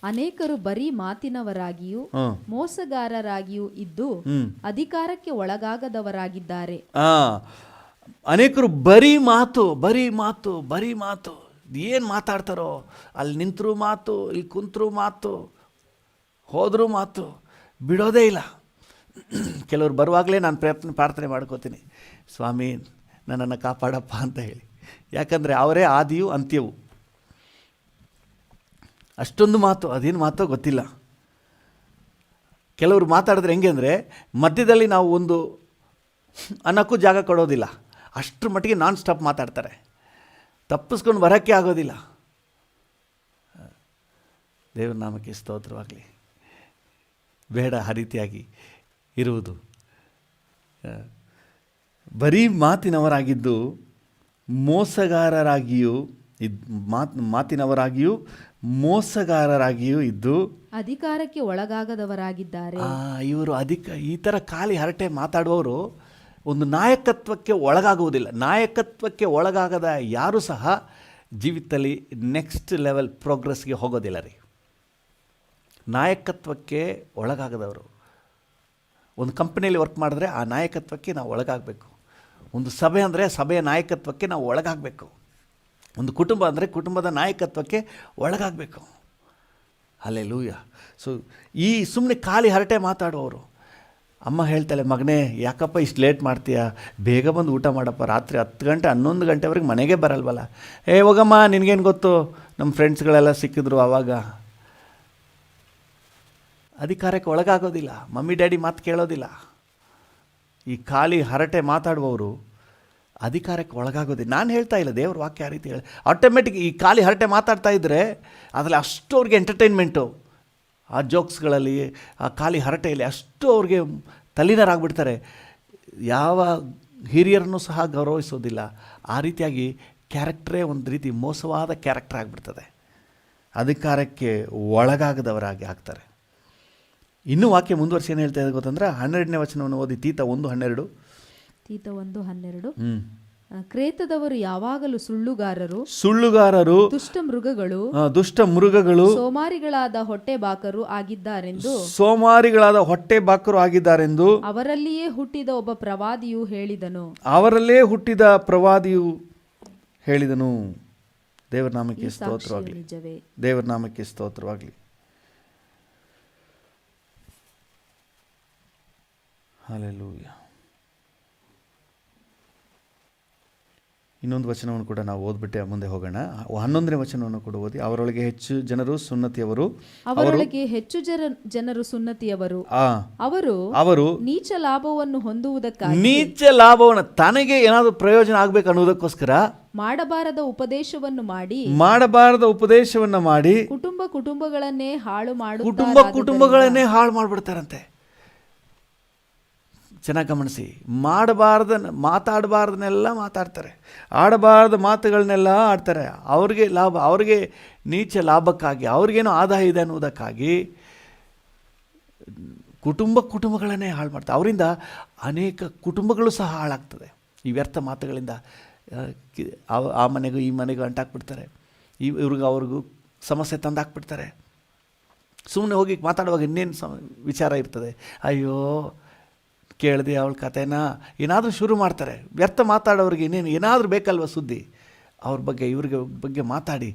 ಅನೇಕರು ಬರೀ ಮಾತಿನವರಾಗಿಯೂ ಮೋಸಗಾರರಾಗಿಯೂ ಇದ್ದು ಅಧಿಕಾರಕ್ಕೆ ಒಳಗಾಗದವರಾಗಿದ್ದಾರೆ. ಅನೇಕರು ಬರೀ ಮಾತು ಏನು ಮಾತಾಡ್ತಾರೋ, ಅಲ್ಲಿ ನಿಂತರೂ ಮಾತು, ಇಲ್ಲಿ ಕುಂತರೂ ಮಾತು, ಹೋದರೂ ಮಾತು, ಬಿಡೋದೇ ಇಲ್ಲ. ಕೆಲವರು ಬರುವಾಗಲೇ ನಾನು ಪ್ರಾರ್ಥನೆ ಮಾಡ್ಕೋತೀನಿ, ಸ್ವಾಮಿ ನನ್ನನ್ನು ಕಾಪಾಡಪ್ಪ ಅಂತ ಹೇಳಿ. ಯಾಕಂದರೆ ಅವರೇ ಆದಿಯು ಅಂತ್ಯವು. ಅಷ್ಟೊಂದು ಮಾತು, ಅದೇನು ಮಾತೋ ಗೊತ್ತಿಲ್ಲ. ಕೆಲವರು ಮಾತಾಡಿದ್ರೆ ಹೆಂಗೆ ಅಂದರೆ, ಮಧ್ಯದಲ್ಲಿ ನಾವು ಒಂದು ಅನ್ನೋಕ್ಕೂ ಜಾಗ ಕೊಡೋದಿಲ್ಲ, ಅಷ್ಟರ ಮಟ್ಟಿಗೆ ನಾನ್ ಸ್ಟಾಪ್ ಮಾತಾಡ್ತಾರೆ, ತಪ್ಪಿಸ್ಕೊಂಡು ಬರೋಕ್ಕೆ ಆಗೋದಿಲ್ಲ. ದೇವ್ರ ನಾಮಕ್ಕೆ ಸ್ತೋತ್ರವಾಗಲಿ. ಬೇಡ ಆ ರೀತಿಯಾಗಿ ಇರುವುದು. ಬರೀ ಮಾತಿನವರಾಗಿದ್ದು ಮೋಸಗಾರರಾಗಿಯೂ ಮಾತಿನವರಾಗಿಯೂ ಮೋಸಗಾರರಾಗಿಯೂ ಇದ್ದು ಅಧಿಕಾರಕ್ಕೆ ಒಳಗಾಗದವರಾಗಿದ್ದಾರೆ. ಇವರು ಈ ಥರ ಖಾಲಿ ಹರಟೆ ಮಾತಾಡುವವರು ಒಂದು ನಾಯಕತ್ವಕ್ಕೆ ಒಳಗಾಗುವುದಿಲ್ಲ. ನಾಯಕತ್ವಕ್ಕೆ ಒಳಗಾಗದ ಯಾರೂ ಸಹ ಜೀವಿತದಲ್ಲಿ ನೆಕ್ಸ್ಟ್ ಲೆವೆಲ್ ಪ್ರೋಗ್ರೆಸ್ಗೆ ಹೋಗೋದಿಲ್ಲ ರೀ. ನಾಯಕತ್ವಕ್ಕೆ ಒಳಗಾಗದವರು. ಒಂದು ಕಂಪ್ನಿಯಲ್ಲಿ ವರ್ಕ್ ಮಾಡಿದ್ರೆ ಆ ನಾಯಕತ್ವಕ್ಕೆ ನಾವು ಒಳಗಾಗಬೇಕು. ಒಂದು ಸಭೆ ಅಂದರೆ ಸಭೆಯ ನಾಯಕತ್ವಕ್ಕೆ ನಾವು ಒಳಗಾಗಬೇಕು. ಒಂದು ಕುಟುಂಬ ಅಂದರೆ ಕುಟುಂಬದ ನಾಯಕತ್ವಕ್ಕೆ ಒಳಗಾಗಬೇಕು. ಹಲ್ಲೆಲೂಯ. ಸೊ ಈ ಸುಮ್ಮನೆ ಖಾಲಿ ಹರಟೆ ಮಾತಾಡುವವರು. ಅಮ್ಮ ಹೇಳ್ತಾಳೆ, ಮಗನೇ ಯಾಕಪ್ಪ ಇಷ್ಟು ಲೇಟ್ ಮಾಡ್ತೀಯಾ, ಬೇಗ ಬಂದು ಊಟ ಮಾಡಪ್ಪ, ರಾತ್ರಿ 10 ಗಂಟೆ 11 ಗಂಟೆವರೆಗೆ ಮನೆಗೆ ಬರಲ್ವಲ್ಲ. ಹೋಗಮ್ಮ, ನಿನಗೇನು ಗೊತ್ತು, ನಮ್ಮ ಫ್ರೆಂಡ್ಸ್ಗಳೆಲ್ಲ ಸಿಕ್ಕಿದ್ರು. ಆವಾಗ ಅಧಿಕಾರಕ್ಕೆ ಒಳಗಾಗೋದಿಲ್ಲ, ಮಮ್ಮಿ ಡ್ಯಾಡಿ ಮಾತು ಕೇಳೋದಿಲ್ಲ. ಈ ಖಾಲಿ ಹರಟೆ ಮಾತಾಡುವವರು ಅಧಿಕಾರಕ್ಕೆ ಒಳಗಾಗೋದಿಲ್ಲ. ನಾನು ಹೇಳ್ತಾ ಇಲ್ಲ, ದೇವ್ರ ವಾಕ್ಯ ಆ ರೀತಿ ಹೇಳಿ. ಆಟೋಮೆಟಿಕ್ ಈ ಖಾಲಿ ಹರಟೆ ಮಾತಾಡ್ತಾ ಇದ್ದರೆ ಅದರಲ್ಲಿ ಅಷ್ಟು ಅವ್ರಿಗೆ ಎಂಟರ್ಟೈನ್ಮೆಂಟು, ಆ ಜೋಕ್ಸ್ಗಳಲ್ಲಿ, ಆ ಖಾಲಿ ಹರಟೆಯಲ್ಲಿ ಅಷ್ಟು ಅವ್ರಿಗೆ ತಲ್ಲೀನರಾಗ್ಬಿಡ್ತಾರೆ. ಯಾವ ಹಿರಿಯರನ್ನು ಸಹ ಗೌರವಿಸೋದಿಲ್ಲ. ಆ ರೀತಿಯಾಗಿ ಕ್ಯಾರೆಕ್ಟ್ರೇ ಒಂದು ರೀತಿ ಮೋಸವಾದ ಕ್ಯಾರೆಕ್ಟರ್ ಆಗಿಬಿಡ್ತದೆ. ಅಧಿಕಾರಕ್ಕೆ ಒಳಗಾಗದವರಾಗಿ ಆಗ್ತಾರೆ. ಇನ್ನೂ ವಾಕ್ಯ ಮುಂದುವರಿಸಿ ಏನು ಹೇಳ್ತಾ ಇದೆ ಗೊತ್ತಂದ್ರೆ, 12ನೇ ವಚನವನ್ನು ಓದಿ. ತೀತ 1:12. ತೀತ 1:12. ಕ್ರೇತದವರು ಯಾವಾಗಲೂ ಸುಳ್ಳುಗಾರರು, ದುಷ್ಟ ಮೃಗಗಳು, ಸೋಮಾರಿಗಳಾದ ಹೊಟ್ಟೆಬಾಕರು ಆಗಿದ್ದಾರೆಂದು ಅವರಲ್ಲಿಯೇ ಹುಟ್ಟಿದ ಒಬ್ಬ ಪ್ರವಾದಿಯು ಹೇಳಿದನು. ದೇವರ ನಾಮಕ್ಕೆ ಸ್ತೋತ್ರವಾಗಲಿ. ಹಲ್ಲೆಲೂಯಾ. ಇನ್ನೊಂದು ವಚನವನ್ನು ಕೂಡ ನಾವು ಓದ್ಬಿಟ್ಟೆ ಮುಂದೆ ಹೋಗೋಣ. 11ನೇ ವಚನವನ್ನು ಕೂಡ ಓದಿ. ಅವರೊಳಗೆ ಹೆಚ್ಚು ಜನರು ಸುನ್ನತಿಯವರು, ಅವರು ನೀಚ ಲಾಭವನ್ನು ತನಗೆ ಏನಾದರೂ ಪ್ರಯೋಜನ ಆಗ್ಬೇಕು ಅನ್ನೋದಕ್ಕೋಸ್ಕರ ಮಾಡಬಾರದ ಉಪದೇಶವನ್ನು ಮಾಡಿ ಕುಟುಂಬಗಳನ್ನೇ ಹಾಳು ಮಾಡಿಬಿಡ್ತಾರಂತೆ. ಚೆನ್ನಾಗಿ ಗಮನಿಸಿ. ಮಾತಾಡಬಾರ್ದನ್ನೆಲ್ಲ ಮಾತಾಡ್ತಾರೆ, ಆಡಬಾರ್ದ ಮಾತುಗಳನ್ನೆಲ್ಲ ಆಡ್ತಾರೆ. ಅವ್ರಿಗೆ ನೀಚ ಲಾಭಕ್ಕಾಗಿ, ಅವ್ರಿಗೇನೋ ಆದಾಯ ಇದೆ ಅನ್ನೋದಕ್ಕಾಗಿ ಕುಟುಂಬಗಳನ್ನೇ ಹಾಳು ಮಾಡ್ತಾರೆ. ಅವರಿಂದ ಅನೇಕ ಕುಟುಂಬಗಳು ಸಹ ಹಾಳಾಗ್ತದೆ ಈ ವ್ಯರ್ಥ ಮಾತುಗಳಿಂದ. ಆ ಮನೆಗೂ ಈ ಮನೆಗೂ ಅಂಟಾಕ್ಬಿಡ್ತಾರೆ, ಅವ್ರಿಗೂ ಸಮಸ್ಯೆ ತಂದಾಕ್ಬಿಡ್ತಾರೆ. ಸುಮ್ಮನೆ ಹೋಗಿ ಮಾತಾಡುವಾಗ ಇನ್ನೇನು ವಿಚಾರ ಇರ್ತದೆ, ಅಯ್ಯೋ ಕೇಳಿದೆ ಅವಳ ಕಥೆನ ಏನಾದರೂ ಶುರು ಮಾಡ್ತಾರೆ. ವ್ಯರ್ಥ ಮಾತಾಡೋರಿಗೆ ಏನಾದರೂ ಬೇಕಲ್ವ ಸುದ್ದಿ, ಅವ್ರ ಬಗ್ಗೆ ಮಾತಾಡಿ,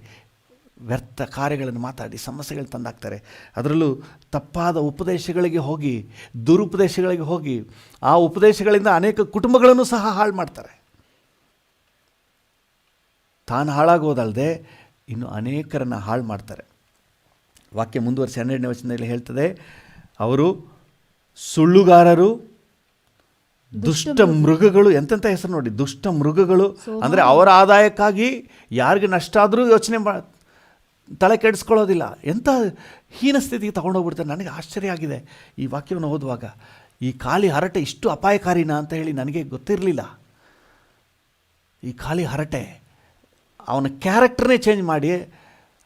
ವ್ಯರ್ಥ ಕಾರ್ಯಗಳನ್ನು ಮಾತಾಡಿ ಸಮಸ್ಯೆಗಳು ತಂದಾಕ್ತಾರೆ. ಅದರಲ್ಲೂ ತಪ್ಪಾದ ಉಪದೇಶಗಳಿಗೆ ಹೋಗಿ, ದುರುಪದೇಶಗಳಿಗೆ ಹೋಗಿ, ಆ ಉಪದೇಶಗಳಿಂದ ಅನೇಕ ಕುಟುಂಬಗಳನ್ನು ಸಹ ಹಾಳು ಮಾಡ್ತಾರೆ. ತಾನು ಹಾಳಾಗೋದಲ್ಲದೆ ಇನ್ನು ಅನೇಕರನ್ನು ಹಾಳು ಮಾಡ್ತಾರೆ. ವಾಕ್ಯ ಮುಂದುವರಿಸಿ 12ನೇ ವಚನದಲ್ಲಿ ಹೇಳ್ತದೆ, ಅವರು ಸುಳ್ಳುಗಾರರು, ದುಷ್ಟ ಮೃಗಗಳು. ಎಂತೆಂಥ ಹೆಸರು ನೋಡಿ, ದುಷ್ಟ ಮೃಗಗಳು. ಅಂದರೆ ಅವರ ಆದಾಯಕ್ಕಾಗಿ ಯಾರಿಗೆ ನಷ್ಟ ಆದರೂ ಯೋಚನೆ ತಲೆ ಕೆಡಿಸ್ಕೊಳ್ಳೋದಿಲ್ಲ. ಎಂಥ ಹೀನ ಸ್ಥಿತಿಗೆ ತಗೊಂಡೋಗ್ಬಿಡ್ತಾರೆ. ನನಗೆ ಆಶ್ಚರ್ಯ ಆಗಿದೆ ಈ ವಾಕ್ಯವನ್ನು ಓದುವಾಗ. ಈ ಖಾಲಿ ಹರಟೆ ಇಷ್ಟು ಅಪಾಯಕಾರಿನಾ ಅಂತ ಹೇಳಿ ನನಗೆ ಗೊತ್ತಿರಲಿಲ್ಲ. ಈ ಖಾಲಿ ಹರಟೆ ಅವನ ಕ್ಯಾರೆಕ್ಟರ್ನೇ ಚೇಂಜ್ ಮಾಡಿ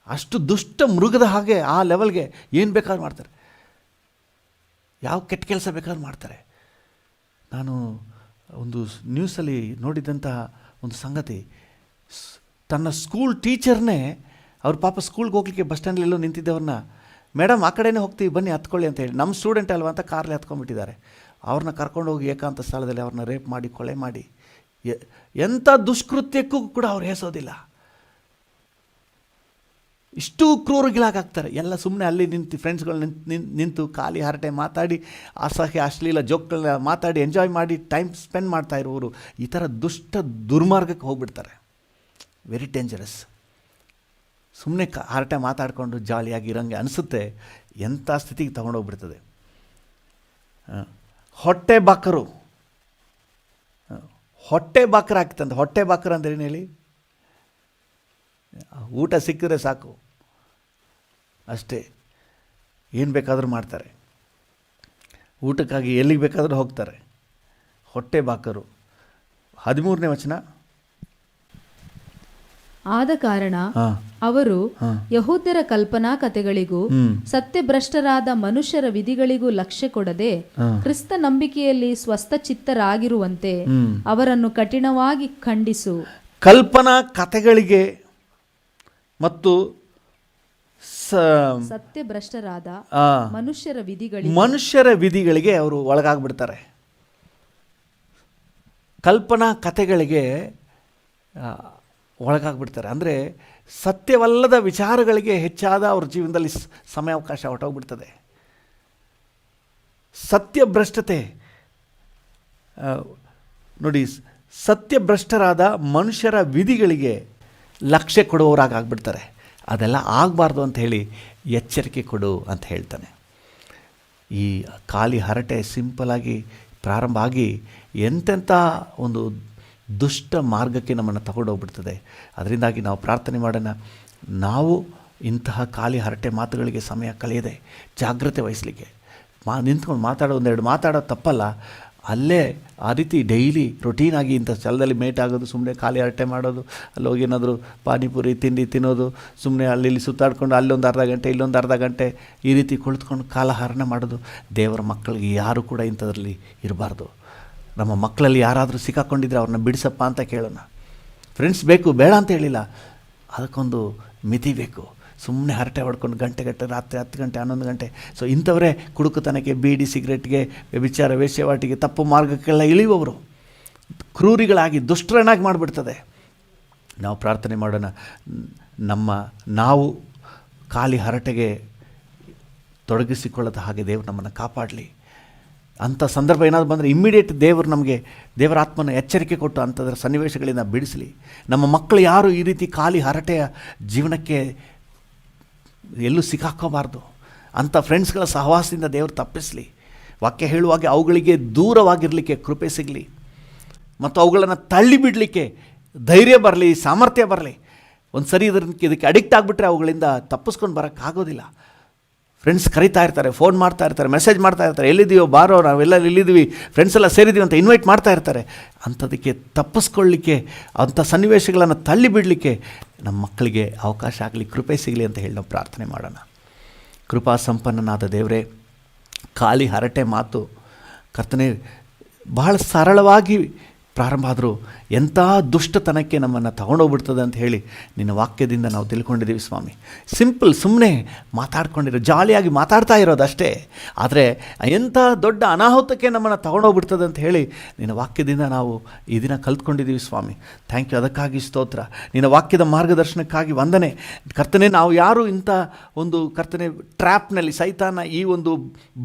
ಅಷ್ಟು ದುಷ್ಟ ಮೃಗದ ಹಾಗೆ ಆ ಲೆವೆಲ್ಗೆ ಏನು ಬೇಕಾದ್ರೂ ಮಾಡ್ತಾರೆ, ಯಾವ ಕೆಟ್ಟ ಕೆಲಸ ಬೇಕಾದ್ರೂ ಮಾಡ್ತಾರೆ. ನಾನು ಒಂದು ನ್ಯೂಸಲ್ಲಿ ನೋಡಿದಂತಹ ಒಂದು ಸಂಗತಿ, ತನ್ನ ಸ್ಕೂಲ್ ಟೀಚರ್ನೇ, ಅವ್ರ ಪಾಪ ಸ್ಕೂಲ್ಗೆ ಹೋಗ್ಲಿಕ್ಕೆ ಬಸ್ ಸ್ಟ್ಯಾಂಡಲ್ಲೆಲ್ಲೋ ನಿಂತಿದ್ದವ್ರನ್ನ, ಮೇಡಮ್ ಆ ಕಡೆನೇ ಹೋಗ್ತೀವಿ ಬನ್ನಿ ಹತ್ಕೊಳ್ಳಿ ಅಂತ ಹೇಳಿ, ನಮ್ಮ ಸ್ಟೂಡೆಂಟ್ ಅಲ್ವಾ ಅಂತ ಕಾರಲ್ಲಿ ಹತ್ಕೊಂಡ್ಬಿಟ್ಟಿದ್ದಾರೆ. ಅವ್ರನ್ನ ಕರ್ಕೊಂಡೋಗಿ ಏಕಾಂತ ಸ್ಥಳದಲ್ಲಿ ಅವ್ರನ್ನ ರೇಪ್ ಮಾಡಿ, ಕೊಲೆ ಮಾಡಿ, ಎಂಥ ದುಷ್ಕೃತ್ಯಕ್ಕೂ ಕೂಡ ಅವ್ರು ಹೆಸೋದಿಲ್ಲ. ಇಷ್ಟು ಕ್ರೂರಗಳಾಗ್ತಾರೆ. ಎಲ್ಲ ಸುಮ್ಮನೆ ಅಲ್ಲಿ ನಿಂತು ಫ್ರೆಂಡ್ಸ್ಗಳು ನಿಂತು ಖಾಲಿ ಹರಟೆ ಮಾತಾಡಿ ಅಸಹ್ಯ ಅಶ್ಲೀಲ ಜೋಕ್ಗಳನ್ನ ಮಾತಾಡಿ ಎಂಜಾಯ್ ಮಾಡಿ ಟೈಮ್ ಸ್ಪೆಂಡ್ ಮಾಡ್ತಾ ಇರೋರು ಈ ಥರ ದುಷ್ಟ ದುರ್ಮಾರ್ಗಕ್ಕೆ ಹೋಗ್ಬಿಡ್ತಾರೆ. Very dangerous. ಸುಮ್ಮನೆ ಹರಟೆ ಮಾತಾಡಿಕೊಂಡು ಜಾಲಿಯಾಗಿ ಇರೋಂಗೆ ಅನಿಸುತ್ತೆ, ಎಂಥ ಸ್ಥಿತಿಗೆ ತೊಗೊಂಡೋಗ್ಬಿಡ್ತದೆ. ಹೊಟ್ಟೆ ಬಾಕರು ಆಗ್ತಂತ. ಹೊಟ್ಟೆ ಬಾಕರು ಅಂದ್ರೆ ಏನು ಹೇಳಿ? ಊಟ ಸಿಕ್ಕಿದ್ರೆ ಸಾಕು ಅಷ್ಟೇ, ಏನು ಬೇಕಾದರೂ ಮಾಡ್ತಾರೆ. ಊಟಕ್ಕಾಗಿ ಎಲ್ಲಿಗೆ ಬೇಕಾದರೂ ಹೋಗ್ತಾರೆ. ಹೊಟ್ಟೆ ಬಾಕರು. 13ನೇ ವಚನ. ಆದ ಕಾರಣ ಅವರು ಯಹೂದ್ಯರ ಕಲ್ಪನಾ ಕಥೆಗಳಿಗೂ ಸತ್ಯಭ್ರಷ್ಟರಾದ ಮನುಷ್ಯರ ವಿಧಿಗಳಿಗೂ ಲಕ್ಷ್ಯ ಕೊಡದೆ ಕ್ರಿಸ್ತ ನಂಬಿಕೆಯಲ್ಲಿ ಸ್ವಸ್ಥಚಿತ್ತರಾಗಿರುವಂತೆ ಅವರನ್ನು ಕಠಿಣವಾಗಿ ಖಂಡಿಸು. ಕಲ್ಪನಾ ಕಥೆಗಳಿಗೆ ಮತ್ತು ಸತ್ಯಭ್ರಷ್ಟರಾದ ಮನುಷ್ಯರ ವಿಧಿಗಳಿಗೆ ಅವರು ಒಳಗಾಗ್ಬಿಡ್ತಾರೆ. ಕಲ್ಪನಾ ಕಥೆಗಳಿಗೆ ಒಳಗಾಗ್ಬಿಡ್ತಾರೆ. ಅಂದರೆ ಸತ್ಯವಲ್ಲದ ವಿಚಾರಗಳಿಗೆ ಹೆಚ್ಚಾದ ಅವ್ರ ಜೀವನದಲ್ಲಿ ಸಮಯಾವಕಾಶ ಹೊರಟೋಗ್ಬಿಡ್ತದೆ. ಸತ್ಯಭ್ರಷ್ಟತೆ ನೋಡಿ, ಸತ್ಯಭ್ರಷ್ಟರಾದ ಮನುಷ್ಯರ ವಿಧಿಗಳಿಗೆ ಲಕ್ಷ್ಯ ಕೊಡುವವರಾಗ್ಬಿಡ್ತಾರೆ. ಅದೆಲ್ಲ ಆಗಬಾರ್ದು ಅಂತ ಹೇಳಿ ಎಚ್ಚರಿಕೆ ಕೊಡು ಅಂತ ಹೇಳ್ತಾನೆ. ಈ ಖಾಲಿ ಹರಟೆ ಸಿಂಪಲಾಗಿ ಪ್ರಾರಂಭ ಆಗಿ ಎಂತೆಂಥ ಒಂದು ದುಷ್ಟ ಮಾರ್ಗಕ್ಕೆ ನಮ್ಮನ್ನು ತಗೊಂಡೋಗ್ಬಿಡ್ತದೆ. ಅದರಿಂದಾಗಿ ನಾವು ಪ್ರಾರ್ಥನೆ ಮಾಡೋಣ, ನಾವು ಇಂತಹ ಖಾಲಿ ಹರಟೆ ಮಾತುಗಳಿಗೆ ಸಮಯ ಕಳೆಯದೆ ಜಾಗ್ರತೆ ವಹಿಸಲಿಕ್ಕೆ. ನಿಂತ್ಕೊಂಡು ಒಂದೆರಡು ಮಾತಾಡೋದು ತಪ್ಪಲ್ಲ, ಅಲ್ಲೇ ಆ ರೀತಿ ಡೈಲಿ ರೊಟೀನಾಗಿ ಇಂಥ ಸ್ಥಳದಲ್ಲಿ ಮೇಟ್ ಆಗೋದು, ಸುಮ್ಮನೆ ಖಾಲಿ ಹರಟೆ ಮಾಡೋದು, ಅಲ್ಲಿ ಹೋಗಿ ಏನಾದರೂ ಪಾನಿಪುರಿ ತಿಂಡಿ ತಿನ್ನೋದು, ಸುಮ್ಮನೆ ಅಲ್ಲಿ ಸುತ್ತಾಡ್ಕೊಂಡು ಅಲ್ಲೊಂದು ಅರ್ಧ ಗಂಟೆ ಇಲ್ಲೊಂದು ಅರ್ಧ ಗಂಟೆ ಈ ರೀತಿ ಕುಳಿತುಕೊಂಡು ಕಾಲಹರಣ ಮಾಡೋದು. ದೇವರ ಮಕ್ಕಳಿಗೆ ಯಾರು ಕೂಡ ಇಂಥದ್ರಲ್ಲಿ ಇರಬಾರ್ದು. ನಮ್ಮ ಮಕ್ಕಳಲ್ಲಿ ಯಾರಾದರೂ ಸಿಕ್ಕಾಕೊಂಡಿದ್ರೆ ಅವ್ರನ್ನ ಬಿಡಿಸಪ್ಪ ಅಂತ ಕೇಳೋಣ. ಫ್ರೆಂಡ್ಸ್ ಬೇಕು, ಬೇಡ ಅಂತ ಹೇಳಿಲ್ಲ, ಅದಕ್ಕೊಂದು ಮಿತಿ ಬೇಕು. ಸುಮ್ಮನೆ ಹರಟೆ ಹೊಡ್ಕೊಂಡು ಗಂಟೆಗಟ್ಟೆ ರಾತ್ರಿ 10 ಗಂಟೆ 11 ಗಂಟೆ. ಸೊ ಇಂಥವರೇ ಕುಡುಕುತನಕ್ಕೆ, ಬೀಡಿ ಸಿಗರೆಟ್ಗೆ, ವ್ಯಭಿಚಾರ ವೇಶ್ಯವಾಟಿಗೆ, ತಪ್ಪು ಮಾರ್ಗಕ್ಕೆಲ್ಲ ಇಳಿಯುವವರು, ಕ್ರೂರಿಗಳಾಗಿ ದುಷ್ಟರನ್ನಾಗಿ ಮಾಡಿಬಿಡ್ತದೆ. ನಾವು ಪ್ರಾರ್ಥನೆ ಮಾಡೋಣ, ನಾವು ಖಾಲಿ ಹರಟೆಗೆ ತೊಡಗಿಸಿಕೊಳ್ಳದ ಹಾಗೆ ದೇವರು ನಮ್ಮನ್ನು ಕಾಪಾಡಲಿ. ಅಂಥ ಸಂದರ್ಭ ಏನಾದರೂ ಬಂದರೆ ಇಮ್ಮಿಡಿಯೇಟ್ ದೇವರ ಆತ್ಮನ ಎಚ್ಚರಿಕೆ ಕೊಟ್ಟು ಅಂಥದ್ರ ಸನ್ನಿವೇಶಗಳಿಂದ ಬಿಡಿಸಲಿ. ನಮ್ಮ ಮಕ್ಕಳು ಯಾರು ಈ ರೀತಿ ಖಾಲಿ ಹರಟೆಯ ಜೀವನಕ್ಕೆ ಎಲ್ಲೂ ಸಿಕ್ಕಾಕೋಬಾರ್ದು. ಅಂಥ ಫ್ರೆಂಡ್ಸ್ಗಳ ಸಹವಾಸದಿಂದ ದೇವರು ತಪ್ಪಿಸಲಿ. ವಾಕ್ಯ ಹೇಳುವಾಗ ಅವುಗಳಿಗೆ ದೂರವಾಗಿರಲಿಕ್ಕೆ ಕೃಪೆ ಸಿಗಲಿ ಮತ್ತು ಅವುಗಳನ್ನು ತಳ್ಳಿ ಬಿಡಲಿಕ್ಕೆ ಧೈರ್ಯ ಬರಲಿ, ಸಾಮರ್ಥ್ಯ ಬರಲಿ. ಒಂದು ಸರಿ ಇದಕ್ಕೆ ಅಡಿಕ್ಟ್ ಆಗಿಬಿಟ್ರೆ ಅವುಗಳಿಂದ ತಪ್ಪಿಸ್ಕೊಂಡು ಬರೋಕ್ಕಾಗೋದಿಲ್ಲ. ಫ್ರೆಂಡ್ಸ್ ಕರೀತಾ ಇರ್ತಾರೆ, ಫೋನ್ ಮಾಡ್ತಾ ಇರ್ತಾರೆ, ಮೆಸೇಜ್ ಮಾಡ್ತಾ ಇರ್ತಾರೆ, ಎಲ್ಲಿದ್ದೀವೋ ಬಾರೋ, ನಾವೆಲ್ಲ ಇಲ್ಲಿದ್ದೀವಿ, ಫ್ರೆಂಡ್ಸ್ ಎಲ್ಲ ಸೇರಿದ್ದೀವಿ ಅಂತ ಇನ್ವೈಟ್ ಮಾಡ್ತಾ ಇರ್ತಾರೆ. ಅಂಥದಕ್ಕೆ ತಪ್ಪಿಸ್ಕೊಳ್ಳಿಕ್ಕೆ, ಅಂಥ ಸನ್ನಿವೇಶಗಳನ್ನು ತಳ್ಳಿ ಬಿಡಲಿಕ್ಕೆ ನಮ್ಮ ಮಕ್ಕಳಿಗೆ ಅವಕಾಶ ಆಗಲಿ, ಕೃಪೆ ಸಿಗಲಿ ಅಂತ ಹೇಳಿ ನಾವು ಪ್ರಾರ್ಥನೆ ಮಾಡೋಣ. ಕೃಪಾ ಸಂಪನ್ನನಾದ ದೇವರೇ, ಖಾಲಿ ಹರಟೆ ಮಾತು ಕರ್ತನೇ ಬಹಳ ಸರಳವಾಗಿ ಪ್ರಾರಂಭ ಆದರೂ ಎಂಥ ದುಷ್ಟತನಕ್ಕೆ ನಮ್ಮನ್ನು ತಗೊಂಡೋಗ್ಬಿಡ್ತದೆ ಅಂತ ಹೇಳಿ ನಿನ್ನ ವಾಕ್ಯದಿಂದ ನಾವು ತಿಳ್ಕೊಂಡಿದ್ದೀವಿ ಸ್ವಾಮಿ. ಸಿಂಪಲ್, ಸುಮ್ಮನೆ ಮಾತಾಡ್ಕೊಂಡಿರೋ, ಜಾಲಿಯಾಗಿ ಮಾತಾಡ್ತಾ ಇರೋದಷ್ಟೇ, ಆದರೆ ಎಂಥ ದೊಡ್ಡ ಅನಾಹುತಕ್ಕೆ ನಮ್ಮನ್ನು ತಗೊಂಡೋಗ್ಬಿಡ್ತದೆ ಅಂತ ಹೇಳಿ ನಿನ್ನ ವಾಕ್ಯದಿಂದ ನಾವು ಈ ದಿನ ಕಲ್ತ್ಕೊಂಡಿದ್ದೀವಿ ಸ್ವಾಮಿ. ಥ್ಯಾಂಕ್ ಯು, ಅದಕ್ಕಾಗಿ ಸ್ತೋತ್ರ. ನಿನ್ನ ವಾಕ್ಯದ ಮಾರ್ಗದರ್ಶನಕ್ಕಾಗಿ ವಂದನೆ ಕರ್ತನೆ. ನಾವು ಯಾರು ಇಂಥ ಒಂದು ಕರ್ತನೆ ಟ್ರ್ಯಾಪ್ನಲ್ಲಿ, ಸೈತಾನ ಈ ಒಂದು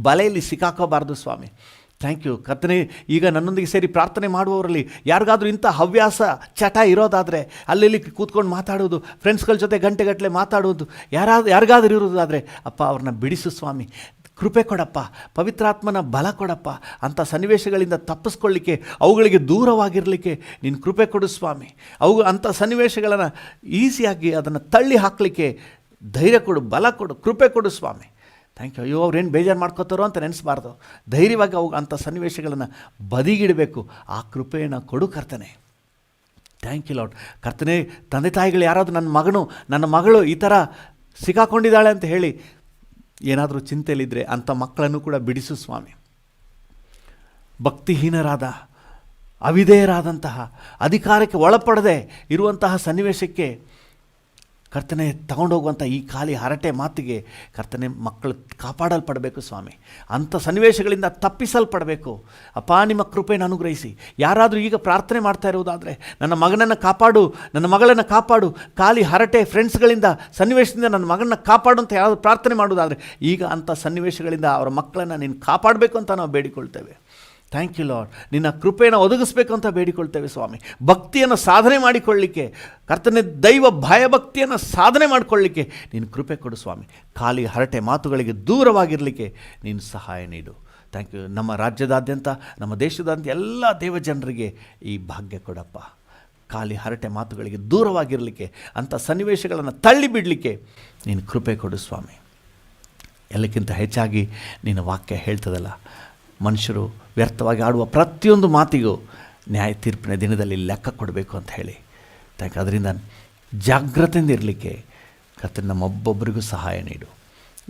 ಬಲೆಯಲ್ಲಿ ಸಿಕ್ಕಾಕೋಬಾರ್ದು ಸ್ವಾಮಿ. ಥ್ಯಾಂಕ್ ಯು ಕರ್ತನೆ. ಈಗ ನನ್ನೊಂದಿಗೆ ಸೇರಿ ಪ್ರಾರ್ಥನೆ ಮಾಡುವವರಲ್ಲಿ ಯಾರಿಗಾದರೂ ಇಂಥ ಹವ್ಯಾಸ ಚಟ ಇರೋದಾದರೆ, ಅಲ್ಲಿ ಕೂತ್ಕೊಂಡು ಮಾತಾಡೋದು, ಫ್ರೆಂಡ್ಸ್ಗಳ ಜೊತೆ ಗಂಟೆಗಟ್ಟಲೆ ಮಾತಾಡೋದು ಯಾರಿಗಾದರೂ ಇರೋದಾದರೆ ಅಪ್ಪ ಅವ್ರನ್ನ ಬಿಡಿಸು ಸ್ವಾಮಿ. ಕೃಪೆ ಕೊಡಪ್ಪ, ಪವಿತ್ರಾತ್ಮನ ಬಲ ಕೊಡಪ್ಪ. ಅಂಥ ಸನ್ನಿವೇಶಗಳಿಂದ ತಪ್ಪಿಸ್ಕೊಳ್ಳಿಕ್ಕೆ, ಅವುಗಳಿಗೆ ದೂರವಾಗಿರಲಿಕ್ಕೆ ನೀನು ಕೃಪೆ ಕೊಡು ಸ್ವಾಮಿ. ಅಂಥ ಸನ್ನಿವೇಶಗಳನ್ನು ಈಸಿಯಾಗಿ ಅದನ್ನು ತಳ್ಳಿ ಹಾಕಲಿಕ್ಕೆ ಧೈರ್ಯ ಕೊಡು, ಬಲ ಕೊಡು, ಕೃಪೆ ಕೊಡು ಸ್ವಾಮಿ. Thank you. ಅಯ್ಯೋ ಅವ್ರೇನು ಬೇಜಾರು ಮಾಡ್ಕೋತಾರೋ ಅಂತ ನೆನೆಸಬಾರ್ದು. ಧೈರ್ಯವಾಗಿ ಅಂಥ ಸನ್ನಿವೇಶಗಳನ್ನು ಬದಿಗಿಡಬೇಕು. ಆ ಕೃಪೆಯನ್ನು ಕೊಡು ಕರ್ತನೆ. Thank you Lord. ಕರ್ತನೆ, ತಂದೆ ತಾಯಿಗಳು ಯಾರಾದರೂ ನನ್ನ ಮಗಳು ಈ ಥರ ಸಿಕ್ಕಾಕೊಂಡಿದ್ದಾಳೆ ಅಂತ ಹೇಳಿ ಏನಾದರೂ ಚಿಂತೆಯಲ್ಲಿದ್ದರೆ ಅಂಥ ಮಕ್ಕಳನ್ನು ಕೂಡ ಬಿಡಿಸು ಸ್ವಾಮಿ. ಭಕ್ತಿಹೀನರಾದ, ಅವಿಧೇಯರಾದಂತಹ, ಅಧಿಕಾರಕ್ಕೆ ಒಳಪಡದೆ ಇರುವಂತಹ ಸನ್ನಿವೇಶಕ್ಕೆ ಕರ್ತನೆ ತಗೊಂಡೋಗುವಂಥ ಈ ಖಾಲಿ ಹರಟೆ ಮಾತಿಗೆ ಕರ್ತನೆ ಮಕ್ಕಳು ಕಾಪಾಡಲ್ಪಡಬೇಕು ಸ್ವಾಮಿ. ಅಂಥ ಸನ್ನಿವೇಶಗಳಿಂದ ತಪ್ಪಿಸಲ್ಪಡಬೇಕು. ಅಪ್ಪ, ನಿಮ್ಮ ಕೃಪೆಯನ್ನು ಅನುಗ್ರಹಿಸಿ. ಯಾರಾದರೂ ಈಗ ಪ್ರಾರ್ಥನೆ ಮಾಡ್ತಾ ಇರುವುದಾದರೆ, ನನ್ನ ಮಗನನ್ನು ಕಾಪಾಡು, ನನ್ನ ಮಗಳನ್ನು ಕಾಪಾಡು, ಖಾಲಿ ಹರಟೆ ಫ್ರೆಂಡ್ಸ್ಗಳಿಂದ ಸನ್ನಿವೇಶದಿಂದ ನನ್ನ ಮಗನ ಕಾಪಾಡು ಅಂತ ಯಾರಾದರೂ ಪ್ರಾರ್ಥನೆ ಮಾಡುವುದಾದರೆ, ಈಗ ಅಂಥ ಸನ್ನಿವೇಶಗಳಿಂದ ಅವರ ಮಕ್ಕಳನ್ನು ನೀನು ಕಾಪಾಡಬೇಕು ಅಂತ ನಾವು ಬೇಡಿಕೊಳ್ತೇವೆ. Thank you Lord. ನಿನ್ನ ಕೃಪೆಯನ್ನು ಒದಗಿಸ್ಬೇಕು ಅಂತ ಬೇಡಿಕೊಳ್ತೇವೆ ಸ್ವಾಮಿ. ಭಕ್ತಿಯನ್ನು ಸಾಧನೆ ಮಾಡಿಕೊಳ್ಳಲಿಕ್ಕೆ, ಕರ್ತನೆ ದೈವ ಭಯಭಕ್ತಿಯನ್ನು ಸಾಧನೆ ಮಾಡಿಕೊಳ್ಳಲಿಕ್ಕೆ ನೀನು ಕೃಪೆ ಕೊಡು ಸ್ವಾಮಿ. ಖಾಲಿ ಹರಟೆ ಮಾತುಗಳಿಗೆ ದೂರವಾಗಿರಲಿಕ್ಕೆ ನೀನು ಸಹಾಯ ನೀಡು. Thank you. ನಮ್ಮ ರಾಜ್ಯದಾದ್ಯಂತ, ನಮ್ಮ ದೇಶದಾದ್ಯಂತ ಎಲ್ಲ ದೇವಜನರಿಗೆ ಈ ಭಾಗ್ಯ ಕೊಡಪ್ಪ. ಖಾಲಿ ಹರಟೆ ಮಾತುಗಳಿಗೆ ದೂರವಾಗಿರಲಿಕ್ಕೆ, ಅಂಥ ಸನ್ನಿವೇಶಗಳನ್ನು ತಳ್ಳಿಬಿಡಲಿಕ್ಕೆ ನೀನು ಕೃಪೆ ಕೊಡು ಸ್ವಾಮಿ. ಎಲ್ಲಕ್ಕಿಂತ ಹೆಚ್ಚಾಗಿ ನಿನ್ನ ವಾಕ್ಯ ಹೇಳ್ತದಲ್ಲ, ಮನುಷ್ಯರು ವ್ಯರ್ಥವಾಗಿ ಆಡುವ ಪ್ರತಿಯೊಂದು ಮಾತಿಗೂ ನ್ಯಾಯ ತೀರ್ಪಿನ ದಿನದಲ್ಲಿ ಲೆಕ್ಕ ಕೊಡಬೇಕು ಅಂತ ಹೇಳಿ. ಅದರಿಂದ ಜಾಗ್ರತೆಯಿಂದ ಇರಲಿಕ್ಕೆ ಕರ್ತನೆ ನಮ್ಮೊಬ್ಬೊಬ್ಬರಿಗೂ ಸಹಾಯ ನೀಡು.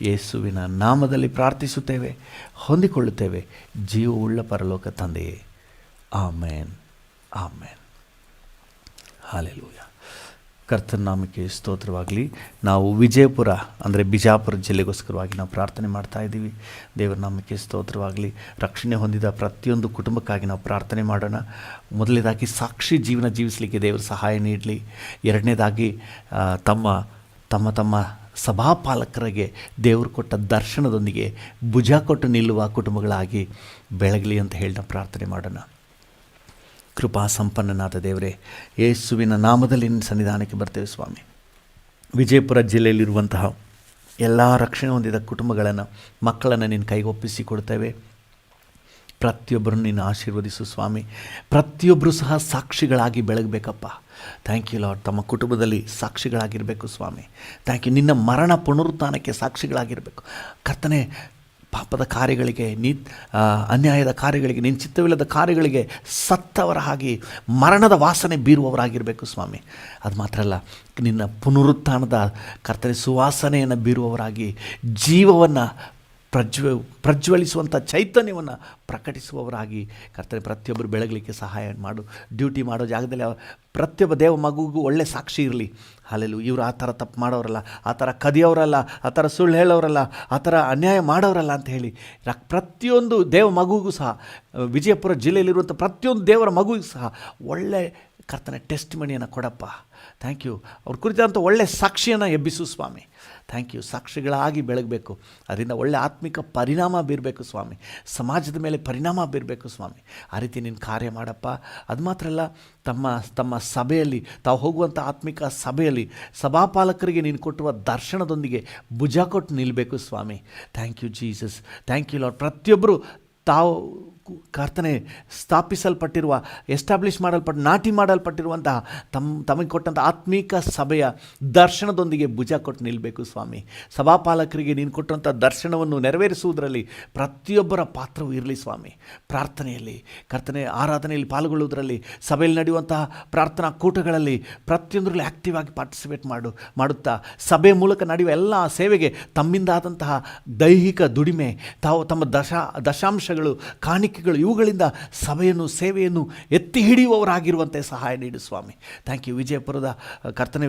ಯೇಸುವಿನ ನಾಮದಲ್ಲಿ ಪ್ರಾರ್ಥಿಸುತ್ತೇವೆ, ಹೊಂದಿಕೊಳ್ಳುತ್ತೇವೆ, ಜೀವವುಳ್ಳ ಪರಲೋಕ ತಂದೆಯೇ. ಆಮೇನ್, ಆಮೇನ್. ಹಾಲೆಲೂಯ. ಕರ್ತನ ನಾಮಕ್ಕೆ ಸ್ತೋತ್ರವಾಗಲಿ. ನಾವು ವಿಜಯಪುರ ಅಂದರೆ ಬಿಜಾಪುರ ಜಿಲ್ಲೆಗೋಸ್ಕರವಾಗಿ ನಾವು ಪ್ರಾರ್ಥನೆ ಮಾಡ್ತಾ ಇದ್ದೀವಿ. ದೇವರ ನಾಮಕ್ಕೆ ಸ್ತೋತ್ರವಾಗಲಿ. ರಕ್ಷಣೆ ಹೊಂದಿದ ಪ್ರತಿಯೊಂದು ಕುಟುಂಬಕ್ಕಾಗಿ ನಾವು ಪ್ರಾರ್ಥನೆ ಮಾಡೋಣ. ಮೊದಲನೇದಾಗಿ ಸಾಕ್ಷಿ ಜೀವನ ಜೀವಿಸಲಿಕ್ಕೆ ದೇವರು ಸಹಾಯ ನೀಡಲಿ. ಎರಡನೇದಾಗಿ ತಮ್ಮ ತಮ್ಮ ತಮ್ಮ ಸಭಾಪಾಲಕರಿಗೆ ದೇವರು ಕೊಟ್ಟ ದರ್ಶನದೊಂದಿಗೆ ಭುಜ ಕೊಟ್ಟು ನಿಲ್ಲುವ ಕುಟುಂಬಗಳಾಗಿ ಬೆಳಗಲಿ ಅಂತ ಹೇಳಿ ನಾವು ಪ್ರಾರ್ಥನೆ ಮಾಡೋಣ. ಕೃಪಾ ಸಂಪನ್ನನಾದ ದೇವರೇ, ಯೇಸುವಿನ ನಾಮದಲ್ಲಿ ನಿನ್ನ ಸನ್ನಿಧಾನಕ್ಕೆ ಬರ್ತೇವೆ ಸ್ವಾಮಿ. ವಿಜಯಪುರ ಜಿಲ್ಲೆಯಲ್ಲಿರುವಂತಹ ಎಲ್ಲ ರಕ್ಷಣೆ ಹೊಂದಿದ ಕುಟುಂಬಗಳನ್ನು, ಮಕ್ಕಳನ್ನು ನಿನ್ನ ಕೈಗೆ ಒಪ್ಪಿಸಿ ಕೊಡ್ತೇವೆ. ಪ್ರತಿಯೊಬ್ಬರನ್ನು ನೀನು ಆಶೀರ್ವದಿಸು ಸ್ವಾಮಿ. ಪ್ರತಿಯೊಬ್ಬರೂ ಸಹ ಸಾಕ್ಷಿಗಳಾಗಿ ಬೆಳಗಬೇಕಪ್ಪ. Thank you Lord. ತಮ್ಮ ಕುಟುಂಬದಲ್ಲಿ ಸಾಕ್ಷಿಗಳಾಗಿರಬೇಕು ಸ್ವಾಮಿ. Thank you. ನಿನ್ನ ಮರಣ ಪುನರುತ್ಥಾನಕ್ಕೆ ಸಾಕ್ಷಿಗಳಾಗಿರಬೇಕು ಕರ್ತನೆ. ಪಾಪದ ಕಾರ್ಯಗಳಿಗೆ, ಅನ್ಯಾಯದ ಕಾರ್ಯಗಳಿಗೆ, ನಿನ್ನ ಚಿತ್ತವಿಲ್ಲದ ಕಾರ್ಯಗಳಿಗೆ ಸತ್ತವರ ಹಾಗೆ ಮರಣದ ವಾಸನೆ ಬೀರುವವರಾಗಿರಬೇಕು ಸ್ವಾಮಿ. ಅದು ಮಾತ್ರ ಅಲ್ಲ, ನಿನ್ನ ಪುನರುತ್ಥಾನದ ಕರ್ತನೆ ಸುವಾಸನೆಯನ್ನು ಬೀರುವವರಾಗಿ ಜೀವವನ್ನು ಪ್ರಜ್ವಲಿಸುವಂಥ ಚೈತನ್ಯವನ್ನು ಪ್ರಕಟಿಸುವವರಾಗಿ ಕರ್ತನೆ ಪ್ರತಿಯೊಬ್ಬರು ಬೆಳಗಲಿಕ್ಕೆ ಸಹಾಯ ಮಾಡು. ಡ್ಯೂಟಿ ಮಾಡೋ ಜಾಗದಲ್ಲಿ ಪ್ರತಿಯೊಬ್ಬ ದೇವ ಮಗುವಿಗೂ ಒಳ್ಳೆ ಸಾಕ್ಷಿ ಇರಲಿ. ಅಲ್ಲೆಲ್ಲೂ ಇವರು ಆ ಥರ ತಪ್ಪು ಮಾಡೋರಲ್ಲ, ಆ ಥರ ಕದಿಯೋರಲ್ಲ, ಆ ಥರ ಸುಳ್ಳು ಹೇಳೋರಲ್ಲ, ಆ ಥರ ಅನ್ಯಾಯ ಮಾಡೋರಲ್ಲ ಅಂತ ಹೇಳಿ ಪ್ರತಿಯೊಂದು ದೇವ ಮಗುವಿಗೂ ಸಹ, ವಿಜಯಪುರ ಜಿಲ್ಲೆಯಲ್ಲಿರುವಂಥ ಪ್ರತಿಯೊಂದು ದೇವರ ಮಗುವಿಗೂ ಸಹ ಒಳ್ಳೆ ಕರ್ತನೆ ಟೆಸ್ಟ್ ಮಣಿಯನ್ನು ಕೊಡಪ್ಪ. Thank you. ಅವ್ರ ಕುರಿತಂಥ ಒಳ್ಳೆ ಸಾಕ್ಷಿಯನ್ನು ಎಬ್ಬಿಸು ಸ್ವಾಮಿ. Thank you. ಸಾಕ್ಷಿಗಳಾಗಿ ಬೆಳಗಬೇಕು. ಅದರಿಂದ ಒಳ್ಳೆ ಆತ್ಮಿಕ ಪರಿಣಾಮ ಬೀರಬೇಕು ಸ್ವಾಮಿ. ಸಮಾಜದ ಮೇಲೆ ಪರಿಣಾಮ ಬೀರಬೇಕು ಸ್ವಾಮಿ. ಆ ರೀತಿ ನೀನು ಕಾರ್ಯ ಮಾಡಪ್ಪ. ಅದು ಮಾತ್ರ ಅಲ್ಲ, ತಮ್ಮ ಸಭೆಯಲ್ಲಿ, ತಾವು ಹೋಗುವಂಥ ಆತ್ಮಿಕ ಸಭೆಯಲ್ಲಿ ಸಭಾಪಾಲಕರಿಗೆ ನೀನು ಕೊಟ್ಟುವ ದರ್ಶನದೊಂದಿಗೆ ಭುಜ ಕೊಟ್ಟು ನಿಲ್ಲಬೇಕು ಸ್ವಾಮಿ. Thank you Jesus. Thank you Lord. ಪ್ರತಿಯೊಬ್ಬರು ತಾವು ಕರ್ತನೆ ಸ್ಥಾಪಿಸಲ್ಪಟ್ಟಿರುವ, ನಾಟಿ ಮಾಡಲ್ಪಟ್ಟಿರುವಂತಹ ತಮಗೆ ಕೊಟ್ಟಂಥ ಆತ್ಮೀಕ ಸಭೆಯ ದರ್ಶನದೊಂದಿಗೆ ಭುಜ ಕೊಟ್ಟು ನಿಲ್ಲಬೇಕು ಸ್ವಾಮಿ. ಸಭಾಪಾಲಕರಿಗೆ ನೀನು ಕೊಟ್ಟಂಥ ದರ್ಶನವನ್ನು ನೆರವೇರಿಸುವುದರಲ್ಲಿ ಪ್ರತಿಯೊಬ್ಬರ ಪಾತ್ರವೂ ಇರಲಿ ಸ್ವಾಮಿ. ಪ್ರಾರ್ಥನೆಯಲ್ಲಿ, ಕರ್ತನೆ ಆರಾಧನೆಯಲ್ಲಿ ಪಾಲ್ಗೊಳ್ಳುವುದರಲ್ಲಿ, ಸಭೆಯಲ್ಲಿ ನಡೆಯುವಂತಹ ಪ್ರಾರ್ಥನಾ ಕೂಟಗಳಲ್ಲಿ ಪ್ರತಿಯೊಂದರಲ್ಲಿ ಆ್ಯಕ್ಟಿವ್ ಆಗಿ ಪಾರ್ಟಿಸಿಪೇಟ್ ಮಾಡುತ್ತಾ ಸಭೆ ಮೂಲಕ ನಡೆಯುವ ಎಲ್ಲ ಸೇವೆಗೆ ತಮ್ಮಿಂದಾದಂತಹ ದೈಹಿಕ ದುಡಿಮೆ, ತಾವು ತಮ್ಮ ದಶಾಂಶಗಳು, ಕಾಣಿಕೆಗಳು, ಇವುಗಳಿಂದ ಸಭೆಯನ್ನು, ಸೇವೆಯನ್ನು ಎತ್ತಿ ಹಿಡಿಯುವವರಾಗಿರುವಂತೆ ಸಹಾಯ ನೀಡು ಸ್ವಾಮಿ. Thank you.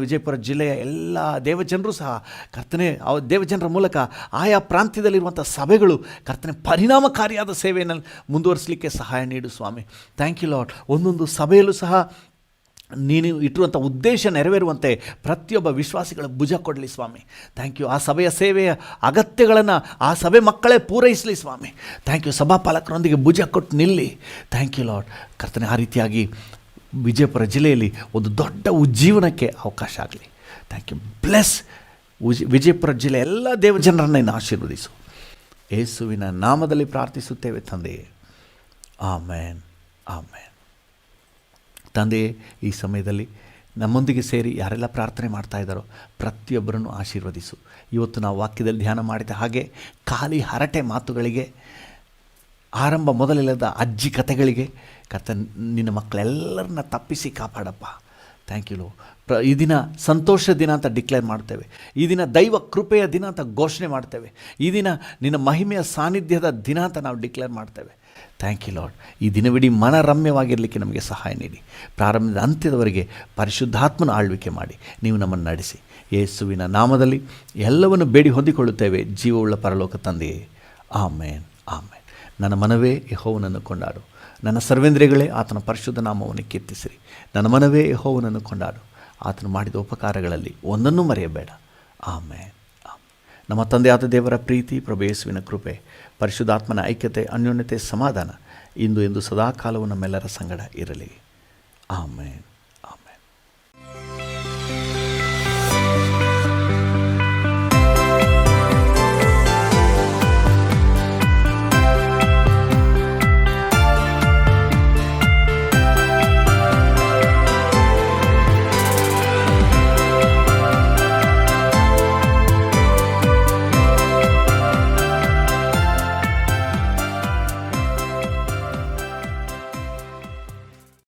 ವಿಜಯಪುರ ಜಿಲ್ಲೆಯ ಎಲ್ಲ ದೇವಜನರು ಸಹ ಕರ್ತನೆ, ದೇವಜನರ ಮೂಲಕ ಆಯಾ ಪ್ರಾಂತ್ಯದಲ್ಲಿರುವಂಥ ಸಭೆಗಳು ಕರ್ತನೆ ಪರಿಣಾಮಕಾರಿಯಾದ ಸೇವೆಯನ್ನು ಮುಂದುವರಿಸಲಿಕ್ಕೆ ಸಹಾಯ ನೀಡು ಸ್ವಾಮಿ. Thank you lord. ಒಂದೊಂದು ಸಭೆಯಲ್ಲೂ ಸಹ ನೀನು ಇಟ್ಟಿರುವಂಥ ಉದ್ದೇಶ ನೆರವೇರುವಂತೆ ಪ್ರತಿಯೊಬ್ಬ ವಿಶ್ವಾಸಿಗಳ ಭುಜ ಕೊಡಲಿ ಸ್ವಾಮಿ. Thank you. ಆ ಸಭೆಯ ಸೇವೆಯ ಅಗತ್ಯಗಳನ್ನು ಆ ಸಭೆ ಮಕ್ಕಳೇ ಪೂರೈಸಲಿ ಸ್ವಾಮಿ. Thank you. ಸಭಾಪಾಲಕರೊಂದಿಗೆ ಭುಜ ಕೊಟ್ಟು ನಿಲ್ಲಿ. Thank you Lord. ಕರ್ತನೆ, ಆ ರೀತಿಯಾಗಿ ವಿಜಯಪುರ ಜಿಲ್ಲೆಯಲ್ಲಿ ಒಂದು ದೊಡ್ಡ ಉಜ್ಜೀವನಕ್ಕೆ ಅವಕಾಶ ಆಗಲಿ. Thank you. ಬ್ಲೆಸ್ ವಿಜಯಪುರ ಜಿಲ್ಲೆ ಎಲ್ಲ ದೇವಜನರನ್ನು ಇನ್ನು ಆಶೀರ್ವದಿಸು. ಯೇಸುವಿನ ನಾಮದಲ್ಲಿ ಪ್ರಾರ್ಥಿಸುತ್ತೇವೆ ತಂದೆಯೇ. ಆಮೇನ್, ಆಮೇನ್. ತಂದೆಯೇ, ಈ ಸಮಯದಲ್ಲಿ ನಮ್ಮೊಂದಿಗೆ ಸೇರಿ ಯಾರೆಲ್ಲ ಪ್ರಾರ್ಥನೆ ಮಾಡ್ತಾ ಇದ್ದಾರೋ ಪ್ರತಿಯೊಬ್ಬರನ್ನು ಆಶೀರ್ವದಿಸು. ಇವತ್ತು ನಾವು ವಾಕ್ಯದಲ್ಲಿ ಧ್ಯಾನ ಮಾಡಿದ ಹಾಗೆ ಖಾಲಿ ಹರಟೆ ಮಾತುಗಳಿಗೆ, ಆರಂಭ ಮೊದಲಿಲ್ಲದ ಅಜ್ಜಿ ಕಥೆಗಳಿಗೆ ನಿನ್ನ ಮಕ್ಕಳೆಲ್ಲರನ್ನ ತಪ್ಪಿಸಿ ಕಾಪಾಡಪ್ಪ. Thank you low. ಈ ದಿನ ಸಂತೋಷ ದಿನ ಅಂತ ಡಿಕ್ಲೇರ್ ಮಾಡ್ತೇವೆ. ಈ ದಿನ ದೈವ ಕೃಪೆಯ ದಿನ ಅಂತ ಘೋಷಣೆ ಮಾಡ್ತೇವೆ. ಈ ದಿನ ನಿನ್ನ ಮಹಿಮೆಯ ಸಾನ್ನಿಧ್ಯದ ದಿನ ಅಂತ ನಾವು ಡಿಕ್ಲೇರ್ ಮಾಡ್ತೇವೆ. Thank you Lord. ಈ ದಿನವಿಡೀ ಮನರಮ್ಯವಾಗಿರಲಿಕ್ಕೆ ನಮಗೆ ಸಹಾಯ ನೀಡಿ. ಪ್ರಾರಂಭದ ಅಂತ್ಯದವರೆಗೆ ಪರಿಶುದ್ಧಾತ್ಮನ ಆಳ್ವಿಕೆ ಮಾಡಿ ನೀವು ನಮ್ಮನ್ನು ನಡೆಸಿ. ಯೇಸುವಿನ ನಾಮದಲ್ಲಿ ಎಲ್ಲವನ್ನು ಬೇಡಿ ಹೊಂದಿಕೊಳ್ಳುತ್ತೇವೆ, ಜೀವವುಳ್ಳ ಪರಲೋಕ ತಂದೆಯೇ. ಆಮೇನ್, ಆಮೇನ್. ನನ್ನ ಮನವೇ ಯೆಹೋವನನ್ನು ಕೊಂಡಾಡು, ನನ್ನ ಸರ್ವೇಂದ್ರಿಯಗಳೇ ಆತನ ಪರಿಶುದ್ಧ ನಾಮವನ್ನು ಕೀರ್ತಿಸಿರಿ. ನನ್ನ ಮನವೇ ಯೆಹೋವನನ್ನು ಕೊಂಡಾಡು, ಆತನು ಮಾಡಿದ ಉಪಕಾರಗಳಲ್ಲಿ ಒಂದನ್ನೂ ಮರೆಯಬೇಡ. ಆಮೇನ್. ನಮ್ಮ ತಂದೆಯಾದ ದೇವರ ಪ್ರೀತಿ, ಪ್ರಭು ಯೇಸುವಿನ ಕೃಪೆ, ಪರಿಶುದ್ಧಾತ್ಮನ ಐಕ್ಯತೆ, ಅನ್ಯೋನ್ಯತೆ, ಸಮಾಧಾನ ಇಂದು ಎಂದು ಸದಾಕಾಲವು ನಮ್ಮೆಲ್ಲರ ಸಂಗಡ ಇರಲಿ. ಆಮೇನ್.